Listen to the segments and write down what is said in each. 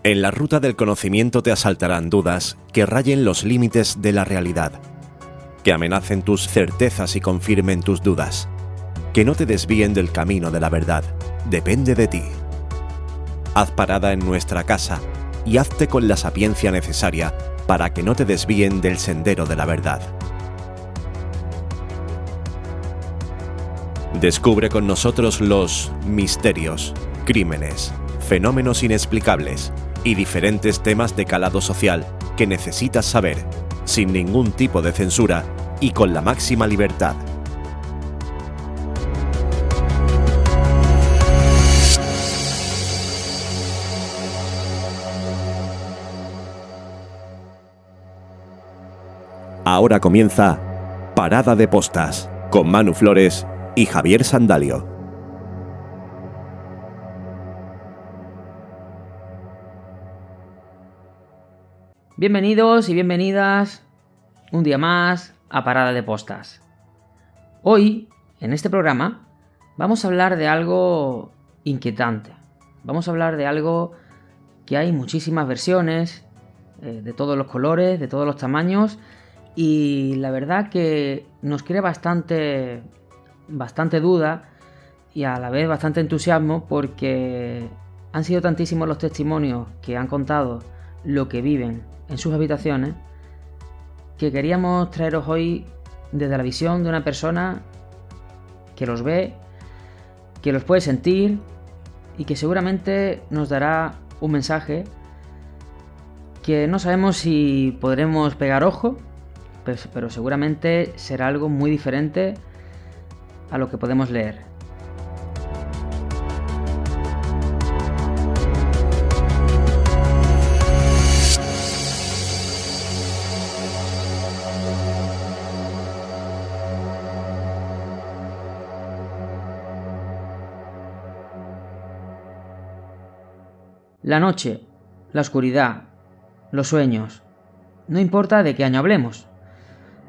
En la ruta del conocimiento te asaltarán dudas que rayen los límites de la realidad, que amenacen tus certezas y confirmen tus dudas, que no te desvíen del camino de la verdad. Depende de ti. Haz parada en nuestra casa y hazte con la sapiencia necesaria para que no te desvíen del sendero de la verdad. Descubre con nosotros los misterios, crímenes, fenómenos inexplicables y diferentes temas de calado social que necesitas saber, sin ningún tipo de censura y con la máxima libertad. Ahora comienza Parada de Postas con Manu Flores y Javier Sandalio. Bienvenidos y bienvenidas un día más a Parada de Postas. Hoy, en este programa, vamos a hablar de algo inquietante. Vamos a hablar de algo que hay muchísimas versiones, de todos los colores, de todos los tamaños, y la verdad que nos crea bastante duda y a la vez bastante entusiasmo, porque han sido tantísimos los testimonios que han contado lo que viven en sus habitaciones, que queríamos traeros hoy desde la visión de una persona que los ve, que los puede sentir y que seguramente nos dará un mensaje que no sabemos si podremos pegar ojo, pero seguramente será algo muy diferente a lo que podemos leer. La noche, la oscuridad, los sueños, no importa de qué año hablemos,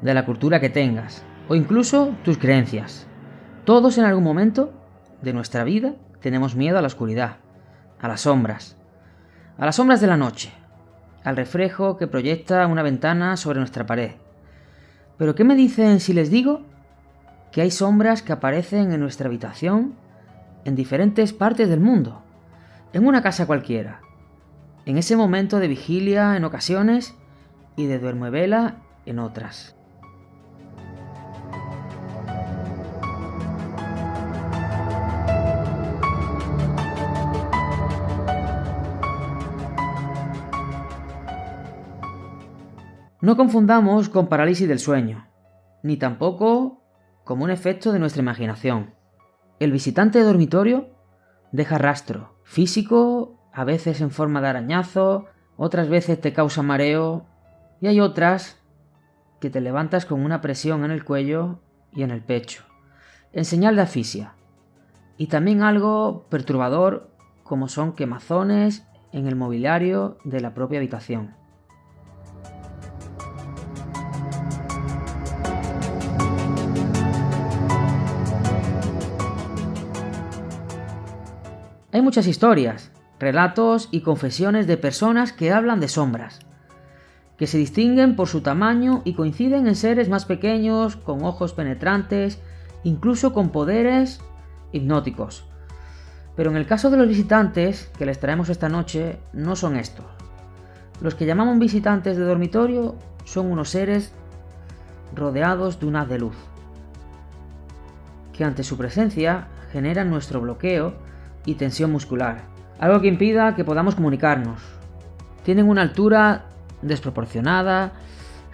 de la cultura que tengas o incluso tus creencias. Todos en algún momento de nuestra vida tenemos miedo a la oscuridad, a las sombras de la noche, al reflejo que proyecta una ventana sobre nuestra pared. ¿Pero qué me dicen si les digo que hay sombras que aparecen en nuestra habitación en diferentes partes del mundo? En una casa cualquiera, en ese momento de vigilia en ocasiones y de duermevela en otras. No confundamos con parálisis del sueño, ni tampoco como un efecto de nuestra imaginación. El visitante de dormitorio deja rastro físico, a veces en forma de arañazo, otras veces te causa mareo y hay otras que te levantas con una presión en el cuello y en el pecho, en señal de asfixia. Y también algo perturbador como son quemazones en el mobiliario de la propia habitación. Hay muchas historias, relatos y confesiones de personas que hablan de sombras, que se distinguen por su tamaño y coinciden en seres más pequeños, con ojos penetrantes, incluso con poderes hipnóticos. Pero en el caso de los visitantes que les traemos esta noche, no son estos. Los que llamamos visitantes de dormitorio son unos seres rodeados de un haz de luz, que ante su presencia generan nuestro bloqueo y tensión muscular, algo que impida que podamos comunicarnos. Tienen una altura desproporcionada,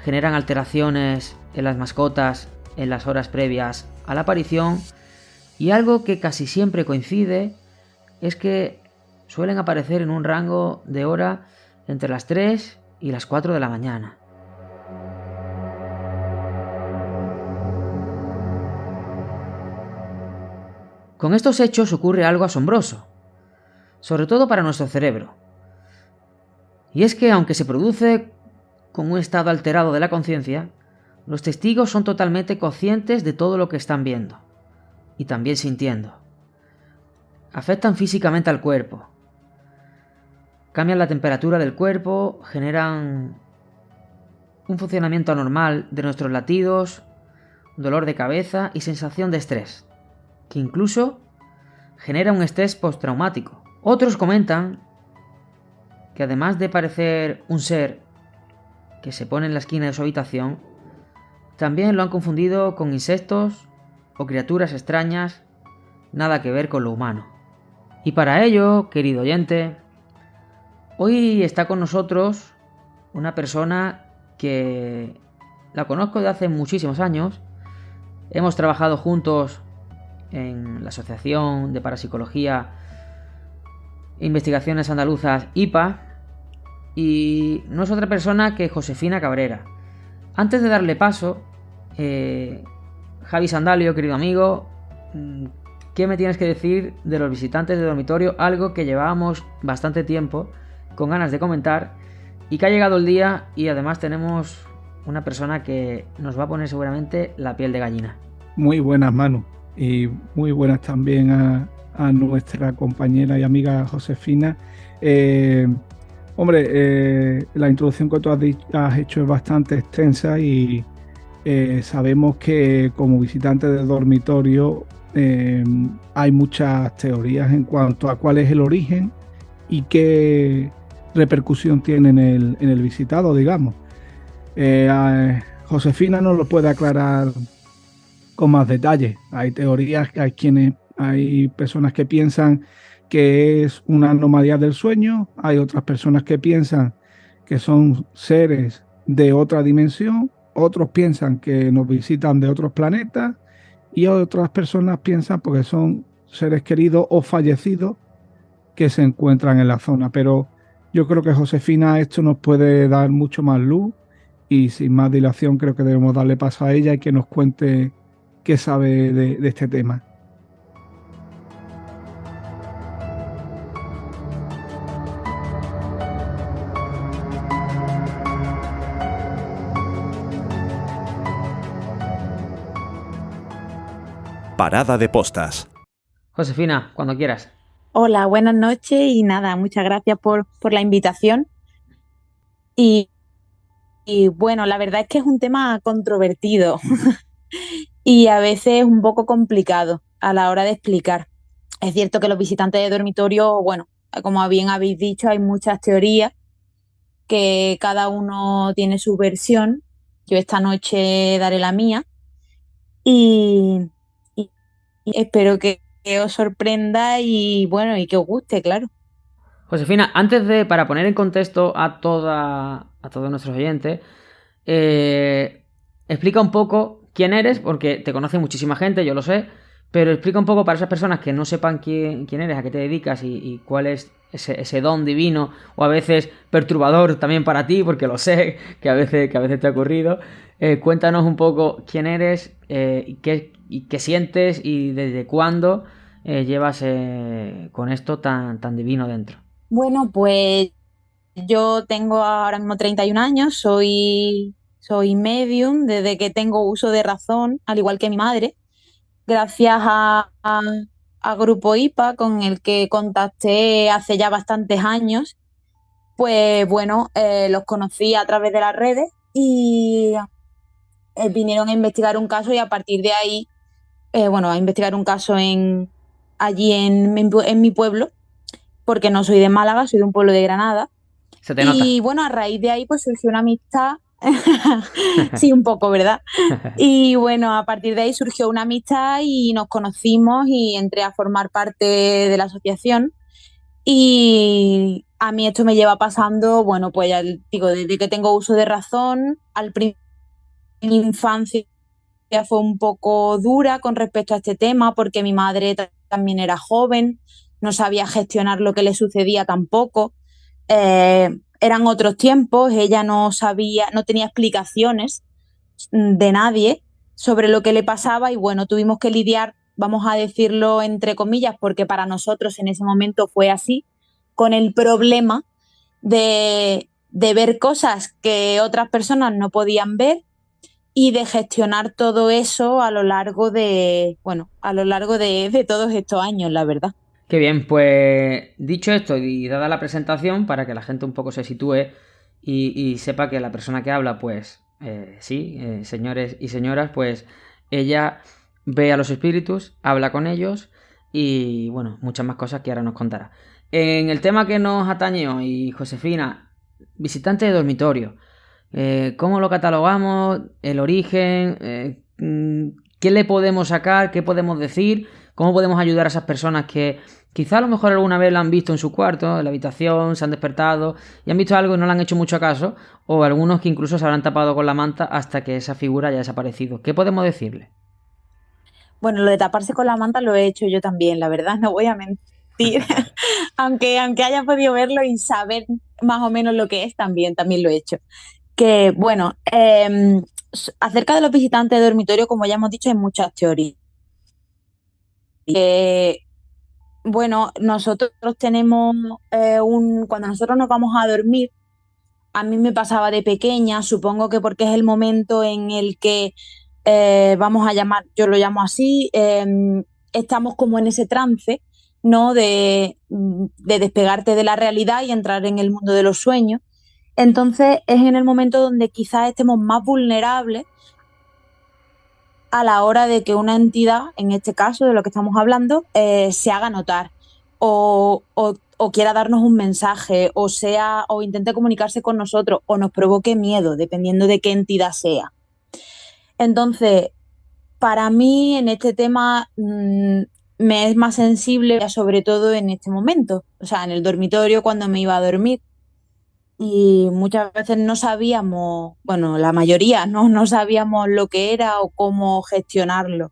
generan alteraciones en las mascotas en las horas previas a la aparición, y algo que casi siempre coincide es que suelen aparecer en un rango de hora entre las 3 y las 4 de la mañana. Con estos hechos ocurre algo asombroso, sobre todo para nuestro cerebro. Y es que aunque se produce con un estado alterado de la conciencia, los testigos son totalmente conscientes de todo lo que están viendo y también sintiendo. Afectan físicamente al cuerpo. cambian la temperatura del cuerpo, generan un funcionamiento anormal de nuestros latidos, dolor de cabeza y sensación de estrés, que incluso genera un estrés postraumático. Otros comentan que además de parecer un ser que se pone en la esquina de su habitación, también lo han confundido con insectos o criaturas extrañas, nada que ver con lo humano. Y para ello, querido oyente, hoy está con nosotros una persona que la conozco de hace muchísimos años. Hemos trabajado juntos en la Asociación de Parapsicología e Investigaciones Andaluzas IPA, y no es otra persona que Josefina Cabrera. Antes de darle paso, Javi Sandalio, querido amigo, ¿qué me tienes que decir de los visitantes de dormitorio? Algo que llevábamos bastante tiempo con ganas de comentar y que ha llegado el día, y además tenemos una persona que nos va a poner seguramente la piel de gallina. Muy buenas, Manu, y muy buenas también a nuestra compañera y amiga Josefina. La introducción que tú has hecho es bastante extensa y sabemos que como visitante del dormitorio hay muchas teorías en cuanto a cuál es el origen y qué repercusión tiene en el visitado, digamos. Josefina nos lo puede aclarar con más detalle. Hay teorías, hay personas que piensan que es una anomalía del sueño, hay otras personas que piensan que son seres de otra dimensión, otros piensan que nos visitan de otros planetas y otras personas piensan porque son seres queridos o fallecidos que se encuentran en la zona. Pero yo creo que Josefina esto nos puede dar mucho más luz, y sin más dilación creo que debemos darle paso a ella y que nos cuente qué sabe de este tema. Parada de postas. Josefina, cuando quieras. Hola, buenas noches y nada, muchas gracias por la invitación. Y bueno, la verdad es que es un tema controvertido y a veces un poco complicado a la hora de explicar. Es cierto que los visitantes de dormitorio, bueno, como bien habéis dicho, hay muchas teorías que cada uno tiene su versión. Yo esta noche daré la mía y espero que os sorprenda y bueno, y que os guste, claro. Josefina, para poner en contexto a todos nuestros oyentes, explica un poco quién eres, porque te conoce muchísima gente, yo lo sé, pero explica un poco para esas personas que no sepan quién eres, a qué te dedicas y cuál es ese don divino, o a veces perturbador también para ti, porque lo sé, que a veces te ha ocurrido. Cuéntanos un poco quién eres, y qué sientes y desde cuándo llevas con esto tan divino dentro. Bueno, pues yo tengo ahora mismo 31 años, soy medium desde que tengo uso de razón, al igual que mi madre, gracias a Grupo IPA con el que contacté hace ya bastantes años. Pues bueno, los conocí a través de las redes y vinieron a investigar un caso, y a partir de ahí, a investigar un caso allí en mi pueblo, porque no soy de Málaga, soy de un pueblo de Granada. Se te nota. Y bueno, a raíz de ahí pues surgió una amistad. Sí, un poco, ¿verdad? Y bueno, a partir de ahí surgió una amistad y nos conocimos y entré a formar parte de la asociación. Y a mí esto me lleva pasando, bueno, pues ya digo, desde que tengo uso de razón. Al principio de mi infancia fue un poco dura con respecto a este tema, porque mi madre también era joven, no sabía gestionar lo que le sucedía tampoco. Eran otros tiempos, ella no sabía, no tenía explicaciones de nadie sobre lo que le pasaba, y bueno, tuvimos que lidiar, vamos a decirlo entre comillas, porque para nosotros en ese momento fue así, con el problema de ver cosas que otras personas no podían ver y de gestionar todo eso a lo largo de todos estos años, la verdad. Qué bien, pues dicho esto y dada la presentación, para que la gente un poco se sitúe y sepa que la persona que habla, pues señores y señoras, pues ella ve a los espíritus, habla con ellos y bueno, muchas más cosas que ahora nos contará. En el tema que nos atañe hoy, Josefina, visitante de dormitorio, ¿cómo lo catalogamos? ¿El origen? ¿Qué le podemos sacar? ¿Qué podemos decir? ¿Cómo podemos ayudar a esas personas que quizá a lo mejor alguna vez la han visto en su cuarto, en la habitación, se han despertado y han visto algo y no le han hecho mucho caso? O algunos que incluso se habrán tapado con la manta hasta que esa figura haya desaparecido. ¿Qué podemos decirle? Bueno, lo de taparse con la manta lo he hecho yo también, la verdad, no voy a mentir. aunque haya podido verlo y saber más o menos lo que es, también lo he hecho. Que bueno, acerca de los visitantes de dormitorio, como ya hemos dicho, hay muchas teorías. Bueno, nosotros tenemos cuando nosotros nos vamos a dormir, a mí me pasaba de pequeña, supongo que porque es el momento en el que vamos a llamar, yo lo llamo así, estamos como en ese trance, ¿no? De despegarte de la realidad y entrar en el mundo de los sueños. Entonces es en el momento donde quizás estemos más vulnerables a la hora de que una entidad, en este caso de lo que estamos hablando, se haga notar o quiera darnos un mensaje o intente comunicarse con nosotros o nos provoque miedo, dependiendo de qué entidad sea. Entonces, para mí en este tema me es más sensible, sobre todo en este momento, o sea, en el dormitorio cuando me iba a dormir. Y muchas veces no sabíamos, bueno, la mayoría no sabíamos lo que era o cómo gestionarlo.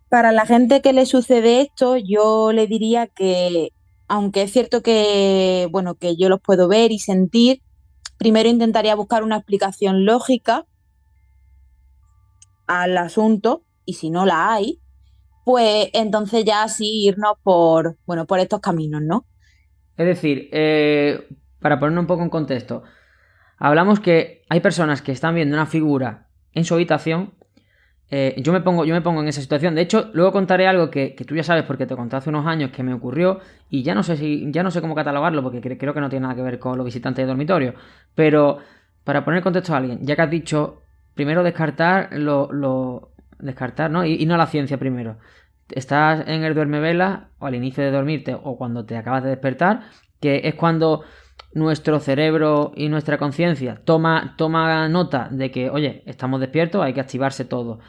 Para la gente que le sucede esto, yo le diría que, aunque es cierto que, bueno, que yo los puedo ver y sentir, primero intentaría buscar una explicación lógica al asunto, y si no la hay, pues entonces ya sí irnos bueno, por estos caminos, ¿no? Es decir, para ponerlo un poco en contexto, hablamos que hay personas que están viendo una figura en su habitación. Yo me pongo en esa situación. De hecho, luego contaré algo que tú ya sabes porque te conté hace unos años que me ocurrió y ya no sé cómo catalogarlo porque creo que no tiene nada que ver con los visitantes de dormitorio. Pero para poner contexto a alguien, ya que has dicho, primero descartar descartar, ¿no? Y no la ciencia primero. Estás en el duermevela o al inicio de dormirte o cuando te acabas de despertar, que es cuando nuestro cerebro y nuestra conciencia toma nota de que, oye, estamos despiertos, hay que activarse todo.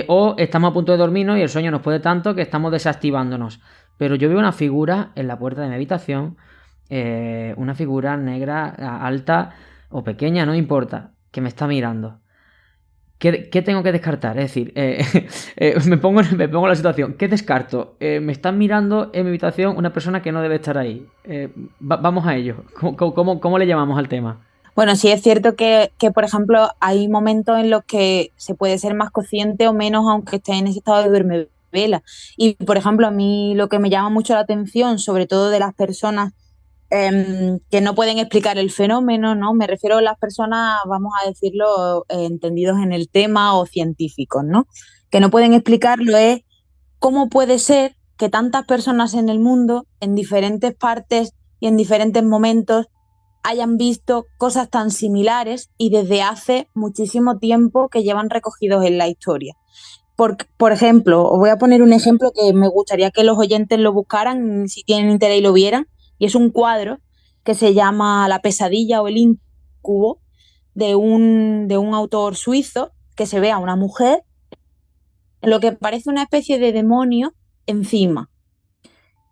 O estamos a punto de dormirnos y el sueño nos puede tanto que estamos desactivándonos. Pero yo veo una figura en la puerta de mi habitación, una figura negra, alta o pequeña, no importa, que me está mirando. ¿Qué tengo que descartar? Es decir, me pongo en la situación. ¿Qué descarto? Me están mirando en mi habitación una persona que no debe estar ahí. Vamos a ello. ¿Cómo le llamamos al tema? Bueno, sí es cierto que, por ejemplo, hay momentos en los que se puede ser más consciente o menos, aunque esté en ese estado de duermevela. Y, por ejemplo, a mí lo que me llama mucho la atención, sobre todo de las personas que no pueden explicar el fenómeno, ¿no? Me refiero a las personas, vamos a decirlo, entendidos en el tema o científicos, ¿no? Que no pueden explicarlo es cómo puede ser que tantas personas en el mundo, en diferentes partes y en diferentes momentos, hayan visto cosas tan similares y desde hace muchísimo tiempo que llevan recogidos en la historia. Por ejemplo, os voy a poner un ejemplo que me gustaría que los oyentes lo buscaran, si tienen interés y lo vieran, y es un cuadro que se llama La pesadilla o el incubo de un autor suizo, que se ve a una mujer en lo que parece una especie de demonio encima.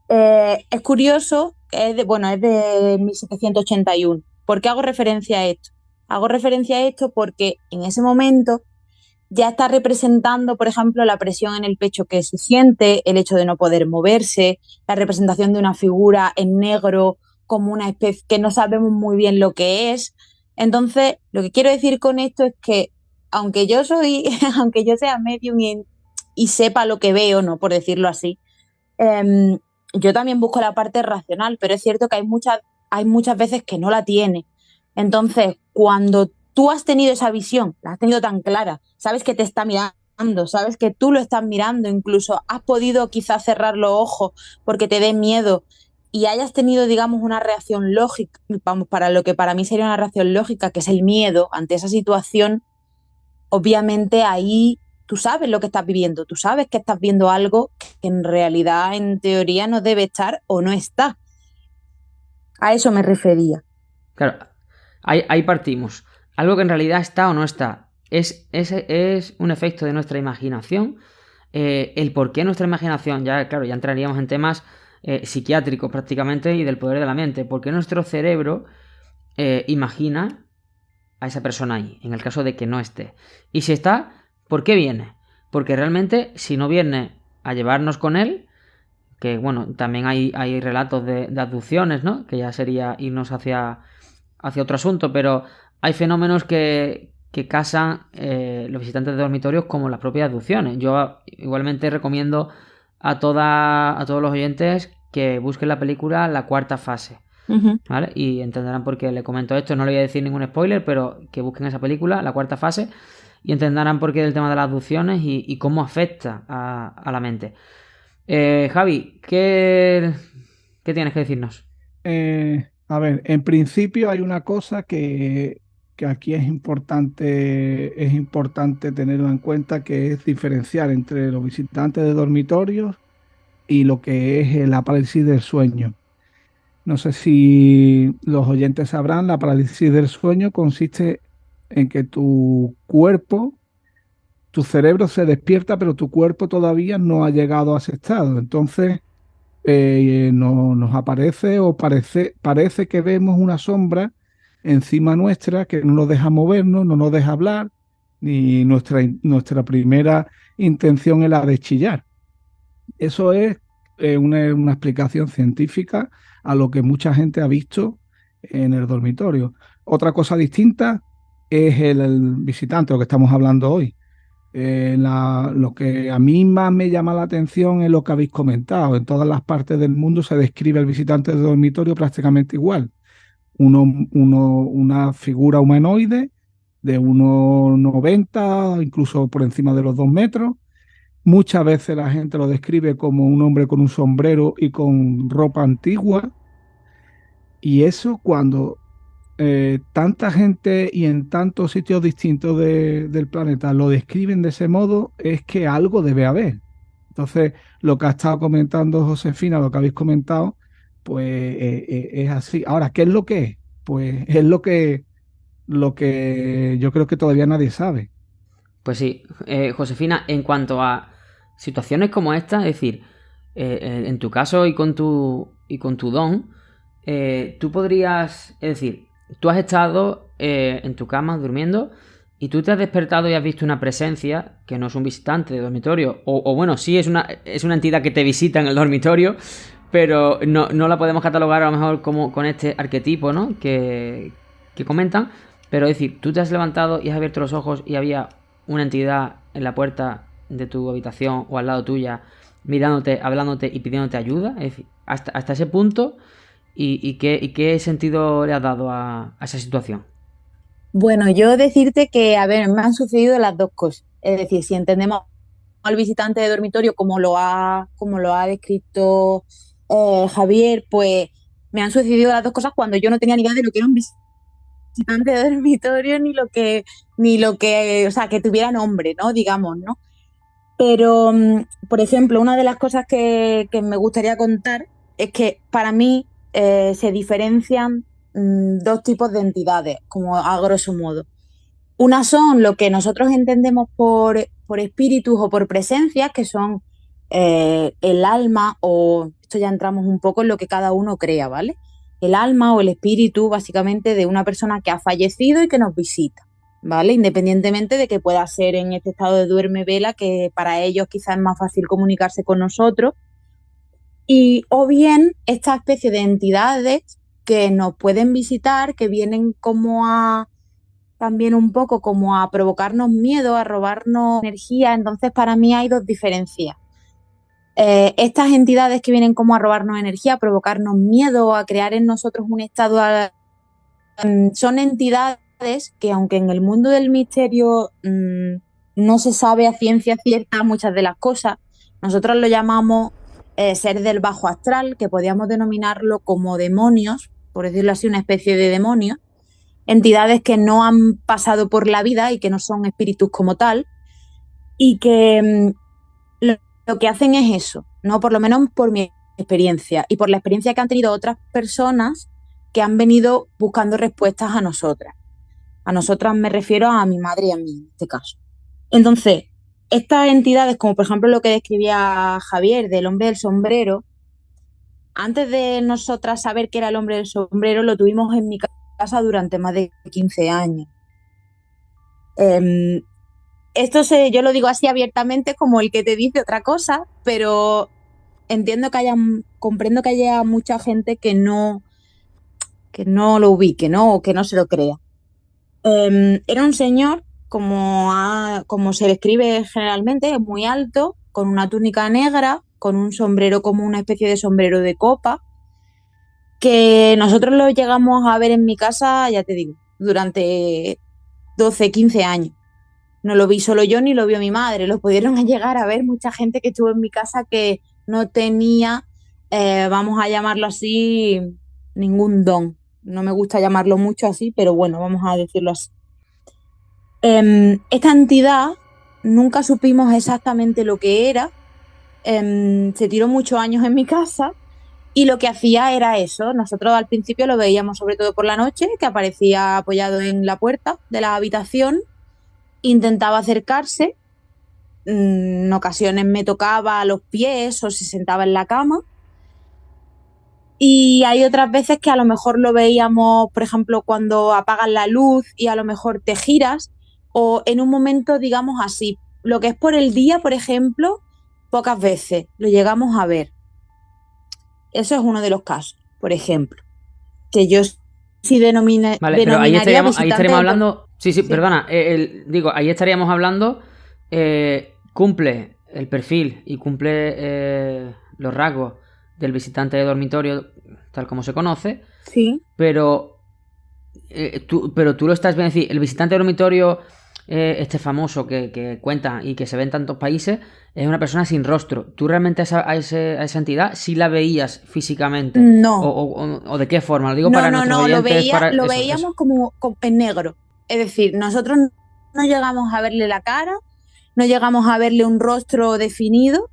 Es curioso, es de 1781. ¿Por qué hago referencia a esto? Hago referencia a esto porque en ese momento ya está representando, por ejemplo, la presión en el pecho que se siente, el hecho de no poder moverse, la representación de una figura en negro como una especie que no sabemos muy bien lo que es. Entonces, lo que quiero decir con esto es que aunque yo sea medium y sepa lo que veo, no por decirlo así, yo también busco la parte racional, pero es cierto que hay muchas veces que no la tiene. Entonces, cuando tú has tenido esa visión, la has tenido tan clara, sabes que te está mirando, sabes que tú lo estás mirando, incluso has podido quizás cerrar los ojos porque te dé miedo y hayas tenido, digamos, una reacción lógica, vamos, para lo que para mí sería una reacción lógica, que es el miedo ante esa situación. Obviamente ahí tú sabes lo que estás viviendo, tú sabes que estás viendo algo que en realidad, en teoría, no debe estar o no está. A eso me refería. Claro, ahí partimos. Algo que en realidad está o no está. Es un efecto de nuestra imaginación. El por qué nuestra imaginación, ya claro, ya entraríamos en temas psiquiátricos prácticamente y del poder de la mente. ¿Por qué nuestro cerebro imagina a esa persona ahí, en el caso de que no esté? Y si está, ¿por qué viene? Porque realmente, si no viene a llevarnos con él, que bueno, también hay relatos de abducciones, ¿no? Que ya sería irnos hacia otro asunto, pero hay fenómenos que casan los visitantes de dormitorios como las propias abducciones. Yo igualmente recomiendo a todos los oyentes que busquen la película La Cuarta Fase. ¿Vale? Y entenderán por qué le comento esto. No le voy a decir ningún spoiler, pero que busquen esa película, La Cuarta Fase, y entenderán por qué el tema de las abducciones y cómo afecta a la mente. Javi, ¿qué tienes que decirnos? A ver, en principio hay una cosa que aquí es importante tenerlo en cuenta, que es diferenciar entre los visitantes de dormitorios y lo que es la parálisis del sueño. No sé si los oyentes sabrán, la parálisis del sueño consiste en que tu cerebro se despierta, pero tu cuerpo todavía no ha llegado a ese estado. Entonces, nos aparece o parece que vemos una sombra encima nuestra que no nos deja movernos, no nos deja hablar, ni nuestra primera intención es la de chillar. Eso es una explicación científica a lo que mucha gente ha visto en el dormitorio. Otra cosa distinta es el visitante, lo que estamos hablando hoy. Lo que a mí más me llama la atención es lo que habéis comentado. En todas las partes del mundo se describe al visitante de dormitorio prácticamente igual. Una figura humanoide de 1,90, incluso por encima de los 2 metros. Muchas veces la gente lo describe como un hombre con un sombrero y con ropa antigua. Y eso cuando tanta gente y en tantos sitios distintos del planeta lo describen de ese modo, es que algo debe haber. Entonces, lo que ha estado comentando Josefina, lo que habéis comentado, pues es así. Ahora, ¿qué es lo que es? Pues es lo que yo creo que todavía nadie sabe. Pues sí, Josefina, en cuanto a situaciones como esta, es decir, en tu caso y con tu don, tú podrías, es decir, tú has estado en tu cama durmiendo y tú te has despertado y has visto una presencia que no es un visitante de dormitorio, o bueno, sí es una entidad que te visita en el dormitorio, pero no la podemos catalogar a lo mejor como con este arquetipo, ¿no? Que comentan, pero es decir, tú te has levantado y has abierto los ojos y había una entidad en la puerta de tu habitación o al lado tuya, mirándote, hablándote y pidiéndote ayuda. Es decir, hasta ese punto. ¿Y qué sentido le has dado a esa situación? Bueno, yo decirte que, a ver, me han sucedido las dos cosas. Es decir, si entendemos al visitante de dormitorio como lo ha descrito Javier, pues me han sucedido las dos cosas cuando yo no tenía ni idea de lo que era un visitante de dormitorio, ni lo que, o sea, que tuviera nombre, ¿no? Digamos, ¿no? Pero, por ejemplo, una de las cosas que me gustaría contar es que para mí se diferencian dos tipos de entidades, como a grosso modo. Una son lo que nosotros entendemos por espíritus o por presencias, que son el alma, o esto ya entramos un poco en lo que cada uno crea, ¿vale? El alma o el espíritu, básicamente, de una persona que ha fallecido y que nos visita, ¿vale? Independientemente de que pueda ser en este estado de duerme vela, que para ellos quizás es más fácil comunicarse con nosotros, y o bien esta especie de entidades que nos pueden visitar, que vienen como a también un poco como a provocarnos miedo, a robarnos energía. Entonces, para mí hay dos diferencias. Estas entidades que vienen como a robarnos energía, a provocarnos miedo, a crear en nosotros un estado, son entidades que, aunque en el mundo del misterio no se sabe a ciencia cierta muchas de las cosas. Nosotros lo llamamos ser del bajo astral, que podríamos denominarlo como demonios, por decirlo así, una especie de demonios, entidades que no han pasado por la vida y que no son espíritus como tal, y que lo que hacen es eso, ¿no? Por lo menos por mi experiencia y por la experiencia que han tenido otras personas que han venido buscando respuestas a nosotras. A nosotras me refiero a mi madre y a mí, en este caso. Entonces, estas entidades, como por ejemplo lo que describía Javier del hombre del sombrero, antes de nosotras saber que era el hombre del sombrero, lo tuvimos en mi casa durante más de 15 años. Yo lo digo así abiertamente como el que te dice otra cosa, pero comprendo que haya mucha gente que no lo ubique, ¿no? O que no se lo crea. Era un señor, como se le escribe generalmente, muy alto, con una túnica negra, con un sombrero como una especie de sombrero de copa, que nosotros lo llegamos a ver en mi casa, ya te digo, durante 12, 15 años. No lo vi solo yo ni lo vio mi madre, lo pudieron llegar a ver mucha gente que estuvo en mi casa que no tenía, vamos a llamarlo así, ningún don. No me gusta llamarlo mucho así, pero bueno, vamos a decirlo así. Esta entidad nunca supimos exactamente lo que era, se tiró muchos años en mi casa y lo que hacía era eso. Nosotros al principio lo veíamos sobre todo por la noche, que aparecía apoyado en la puerta de la habitación, intentaba acercarse, en ocasiones me tocaba los pies o se sentaba en la cama. Y hay otras veces que a lo mejor lo veíamos, por ejemplo, cuando apagan la luz y a lo mejor te giras, o en un momento, digamos así, lo que es por el día, por ejemplo, pocas veces lo llegamos a ver. Eso es uno de los casos, por ejemplo, que yo sí Vale, pero ahí estaríamos hablando. Sí, Sí. perdona. Ahí estaríamos hablando. Cumple el perfil y cumple los rasgos del visitante de dormitorio, tal como se conoce. Sí. Pero tú lo estás viendo. Es decir, el visitante de dormitorio, este famoso que cuenta y que se ve en tantos países, es una persona sin rostro. ¿Tú realmente a esa entidad sí la veías físicamente? No. ¿O de qué forma? Lo digo para nuestros oyentes. Lo veíamos como en negro. Es decir, nosotros no llegamos a verle la cara, no llegamos a verle un rostro definido,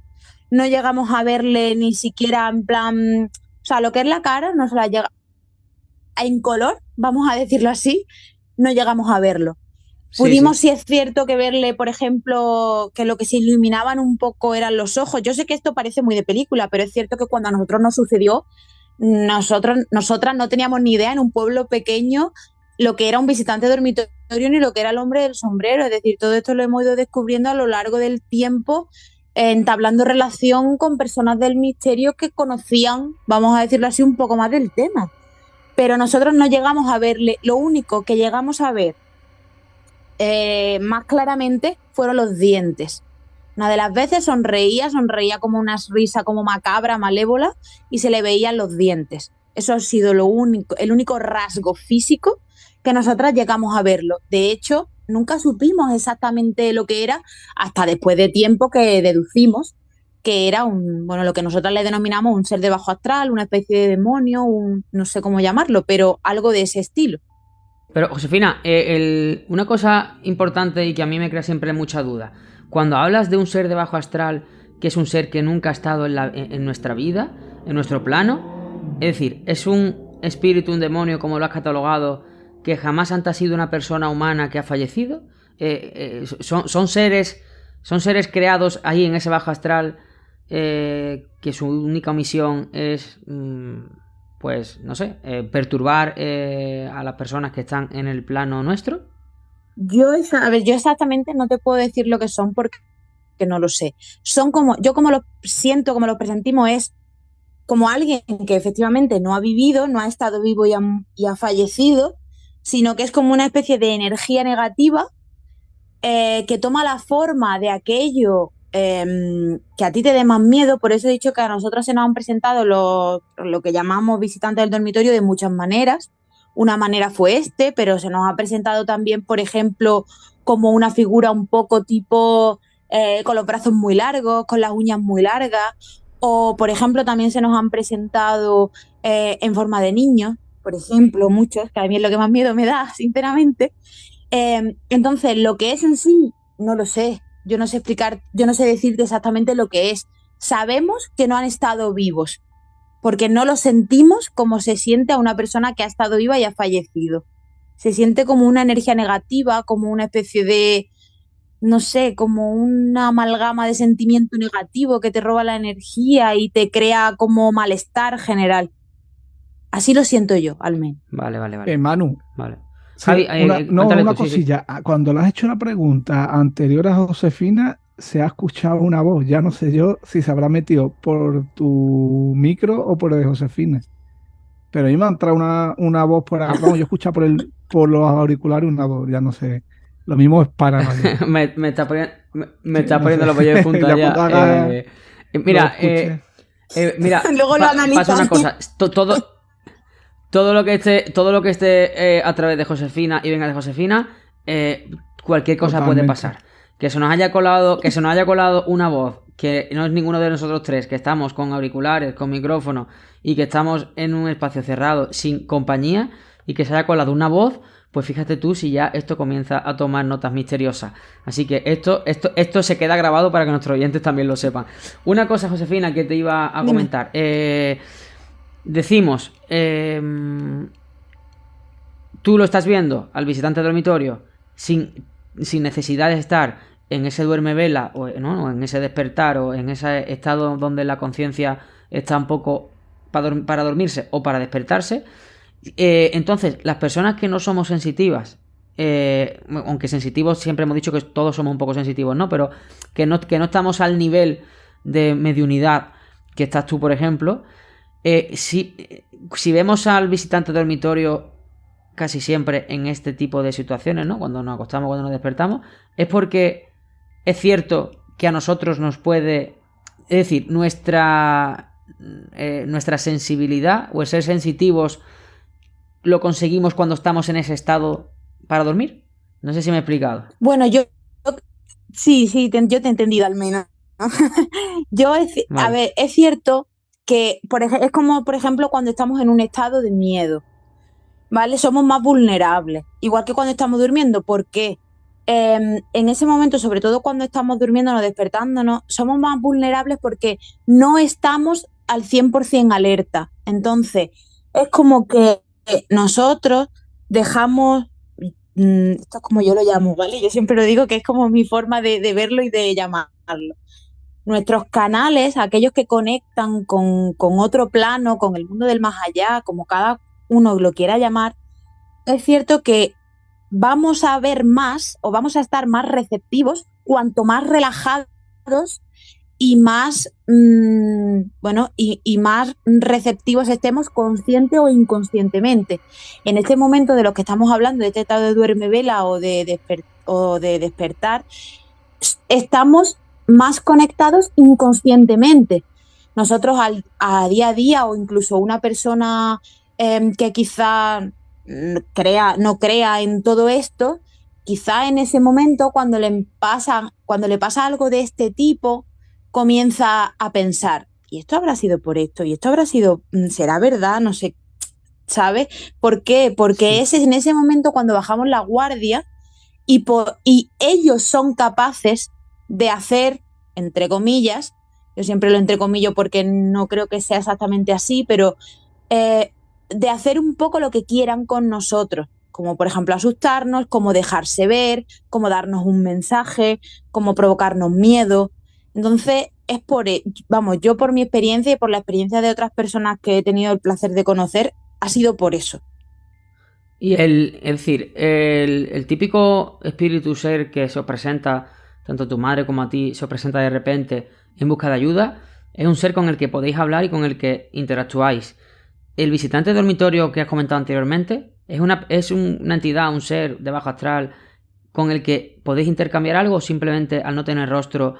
no llegamos a verle ni siquiera en plan, o sea, lo que es la cara, no se la llega en color, vamos a decirlo así, no llegamos a verlo. Pudimos, sí es cierto, que verle, por ejemplo, que lo que se iluminaban un poco eran los ojos. Yo sé que esto parece muy de película, pero es cierto que cuando a nosotros nos sucedió, nosotras no teníamos ni idea en un pueblo pequeño lo que era un visitante de dormitorio ni lo que era el hombre del sombrero. Es decir, todo esto lo hemos ido descubriendo a lo largo del tiempo, entablando relación con personas del misterio que conocían, vamos a decirlo así, un poco más del tema. Pero nosotros no llegamos a verle. Lo único que llegamos a ver más claramente fueron los dientes. Una de las veces sonreía como una risa como macabra, malévola, y se le veían los dientes. Eso ha sido el único rasgo físico que nosotras llegamos a verlo. De hecho, nunca supimos exactamente lo que era hasta después de tiempo que deducimos que era lo que nosotras le denominamos un ser de bajo astral, una especie de demonio, no sé cómo llamarlo, pero algo de ese estilo. Pero, Josefina, una cosa importante y que a mí me crea siempre mucha duda. Cuando hablas de un ser de bajo astral, que es un ser que nunca ha estado en nuestra vida, en nuestro plano, es decir, es un espíritu, un demonio, como lo has catalogado, que jamás han sido una persona humana que ha fallecido. Son seres creados ahí en ese bajo astral, que su única misión es... pues, no sé, perturbar a las personas que están en el plano nuestro. Yo exactamente no te puedo decir lo que son porque no lo sé. Son como lo siento, como lo presentimos, es como alguien que efectivamente no ha vivido, no ha estado vivo y ha fallecido, sino que es como una especie de energía negativa que toma la forma de aquello que a ti te dé más miedo. Por eso he dicho que a nosotros se nos han presentado lo que llamamos visitantes del dormitorio de muchas maneras. una manera fue pero se nos ha presentado también, por ejemplo, como una figura un poco tipo con los brazos muy largos, con las uñas muy largas, o por ejemplo también se nos han presentado en forma de niños, por ejemplo, muchos, que a mí es lo que más miedo me da, sinceramente. Entonces, lo que es en sí, no lo sé. Yo no sé explicar, yo no sé decirte exactamente lo que es. Sabemos que no han estado vivos, porque no lo sentimos como se siente a una persona que ha estado viva y ha fallecido. Se siente como una energía negativa, como una especie de, no sé, como una amalgama de sentimiento negativo que te roba la energía y te crea como malestar general. Así lo siento yo, al menos. Vale. Manu, Vale. sí, Javi, cuéntale una tú, sí. cosilla. Cuando le has hecho la pregunta anterior a Josefina, se ha escuchado una voz. Ya no sé yo si se habrá metido por tu micro o por el de Josefina. Pero a mí me ha entrado una voz por ahí. Vamos, yo he escuchado por los auriculares una voz, ya no sé. Lo mismo es paranoia. me está poniendo, me Sí, está no poniendo sé. los vellos de punta Ya ya. cuando haga lo Mira, escuche. mira, Luego lo pasa analizan. una cosa. Todo lo que esté a través de Josefina y venga de Josefina, cualquier cosa puede Totalmente. pasar. Que se nos haya colado una voz que no es ninguno de nosotros tres, que estamos con auriculares, con micrófono y que estamos en un espacio cerrado sin compañía y que se haya colado una voz, pues fíjate tú si ya esto comienza a tomar notas misteriosas. Así que esto se queda grabado para que nuestros oyentes también lo sepan. Una cosa, Josefina, que te iba a comentar. Decimos, tú lo estás viendo al visitante dormitorio sin necesidad de estar en ese duerme vela o en ese despertar o en ese estado donde la conciencia está un poco para dormirse o para despertarse. Entonces, las personas que no somos sensitivas, aunque sensitivos siempre hemos dicho que todos somos un poco sensitivos, ¿no? Pero que no estamos al nivel de mediunidad que estás tú, por ejemplo. Si vemos al visitante dormitorio casi siempre en este tipo de situaciones, ¿no? Cuando nos acostamos, cuando nos despertamos, es porque es cierto que a nosotros nos puede... Es decir, nuestra sensibilidad o el ser sensitivos lo conseguimos cuando estamos en ese estado para dormir. No sé si me he explicado. Bueno, sí, yo te he entendido al menos. A ver, es cierto que es como, por ejemplo, cuando estamos en un estado de miedo, ¿vale? Somos más vulnerables, igual que cuando estamos durmiendo. ¿Por qué? En ese momento, sobre todo cuando estamos durmiéndonos, despertándonos, somos más vulnerables porque no estamos al 100% alerta. Entonces, es como que nosotros dejamos, esto es como yo lo llamo, ¿vale? Yo siempre lo digo que es como mi forma de verlo y de llamarlo. Nuestros canales, aquellos que conectan con otro plano, con el mundo del más allá, como cada uno lo quiera llamar, es cierto que vamos a ver más o vamos a estar más receptivos cuanto más relajados y más, y más receptivos estemos consciente o inconscientemente. En este momento de lo que estamos hablando, de este estado de duerme vela o de despertar, estamos más conectados inconscientemente. Nosotros a día o incluso una persona que quizá no crea en todo esto, quizá en ese momento cuando le pasa algo de este tipo, comienza a pensar, y esto habrá sido por esto, y esto habrá sido, será verdad, no sé, ¿sabes? ¿Por qué? Porque es en ese momento cuando bajamos la guardia y ellos son capaces de hacer, entre comillas, yo siempre lo entrecomillo porque no creo que sea exactamente así, pero de hacer un poco lo que quieran con nosotros, como por ejemplo asustarnos, como dejarse ver, como darnos un mensaje, como provocarnos miedo. Entonces, yo por mi experiencia y por la experiencia de otras personas que he tenido el placer de conocer, ha sido por eso. Y el típico espíritu ser que se os presenta, tanto a tu madre como a ti, se os presenta de repente en busca de ayuda, es un ser con el que podéis hablar y con el que interactuáis. El visitante dormitorio que has comentado anteriormente es una entidad, un ser de bajo astral con el que podéis intercambiar algo, o simplemente al no tener rostro,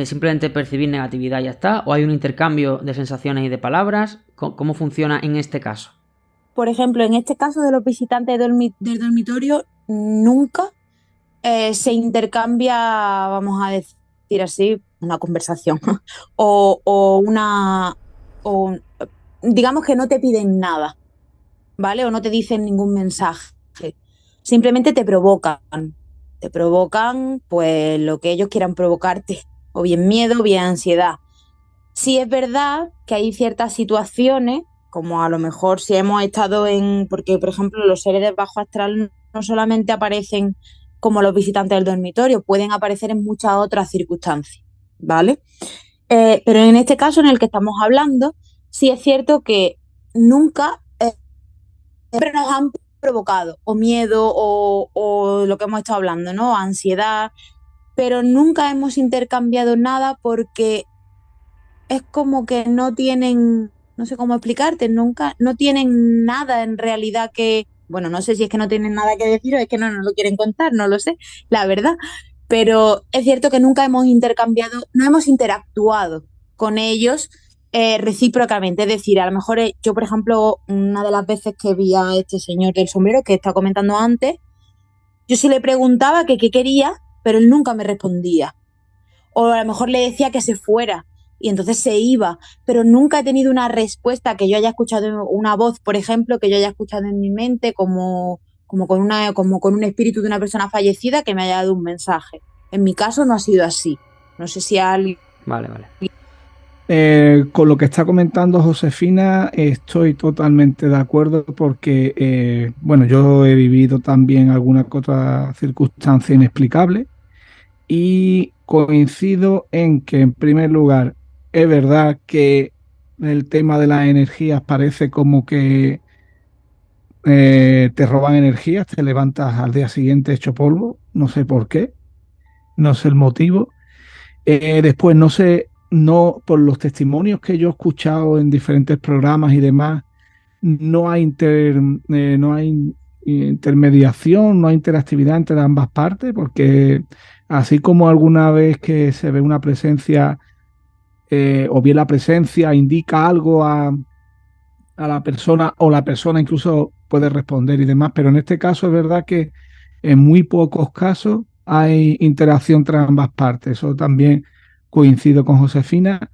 simplemente percibir negatividad y ya está, o hay un intercambio de sensaciones y de palabras. ¿Cómo funciona en este caso? por ejemplo, en este caso de los visitantes del dormitorio, nunca se intercambia, vamos a decir así, una conversación o una... O, digamos que no te piden nada, ¿vale? O no te dicen ningún mensaje. Simplemente te provocan pues lo que ellos quieran provocarte, o bien miedo, o bien ansiedad. Sí es verdad que hay ciertas situaciones, como a lo mejor si hemos estado porque por ejemplo los seres de bajo astral no solamente aparecen como los visitantes del dormitorio, pueden aparecer en muchas otras circunstancias, ¿vale? Pero en este caso en el que estamos hablando, sí es cierto que nunca siempre nos han provocado o miedo o lo que hemos estado hablando, ¿no? Ansiedad, pero nunca hemos intercambiado nada porque es como que no tienen, no sé cómo explicarte, nunca, no tienen nada en realidad bueno, no sé si es que no tienen nada que decir o es que no nos lo quieren contar, no lo sé, la verdad, pero es cierto que nunca hemos intercambiado, no hemos interactuado con ellos recíprocamente. Es decir, a lo mejor yo, por ejemplo, una de las veces que vi a este señor del sombrero que estaba comentando antes, yo sí le preguntaba que qué quería, pero él nunca me respondía. O a lo mejor le decía que se fuera y entonces se iba, pero nunca he tenido una respuesta que yo haya escuchado, una voz, por ejemplo, que yo haya escuchado en mi mente como con un espíritu de una persona fallecida que me haya dado un mensaje. En mi caso no ha sido así. No sé si alguien... Vale. Con lo que está comentando Josefina, estoy totalmente de acuerdo porque, bueno, yo he vivido también alguna que otra circunstancia inexplicable y coincido en que, en primer lugar, es verdad que el tema de las energías parece como que te roban energías, te levantas al día siguiente hecho polvo, no sé por qué, no sé el motivo. Después, no sé, no, por los testimonios que yo he escuchado en diferentes programas y demás, no hay intermediación, no hay interactividad entre ambas partes, porque así como alguna vez que se ve una presencia, o bien la presencia indica algo a la persona, o la persona incluso puede responder y demás, pero en este caso es verdad que en muy pocos casos hay interacción entre ambas partes. Eso también coincido con Josefina.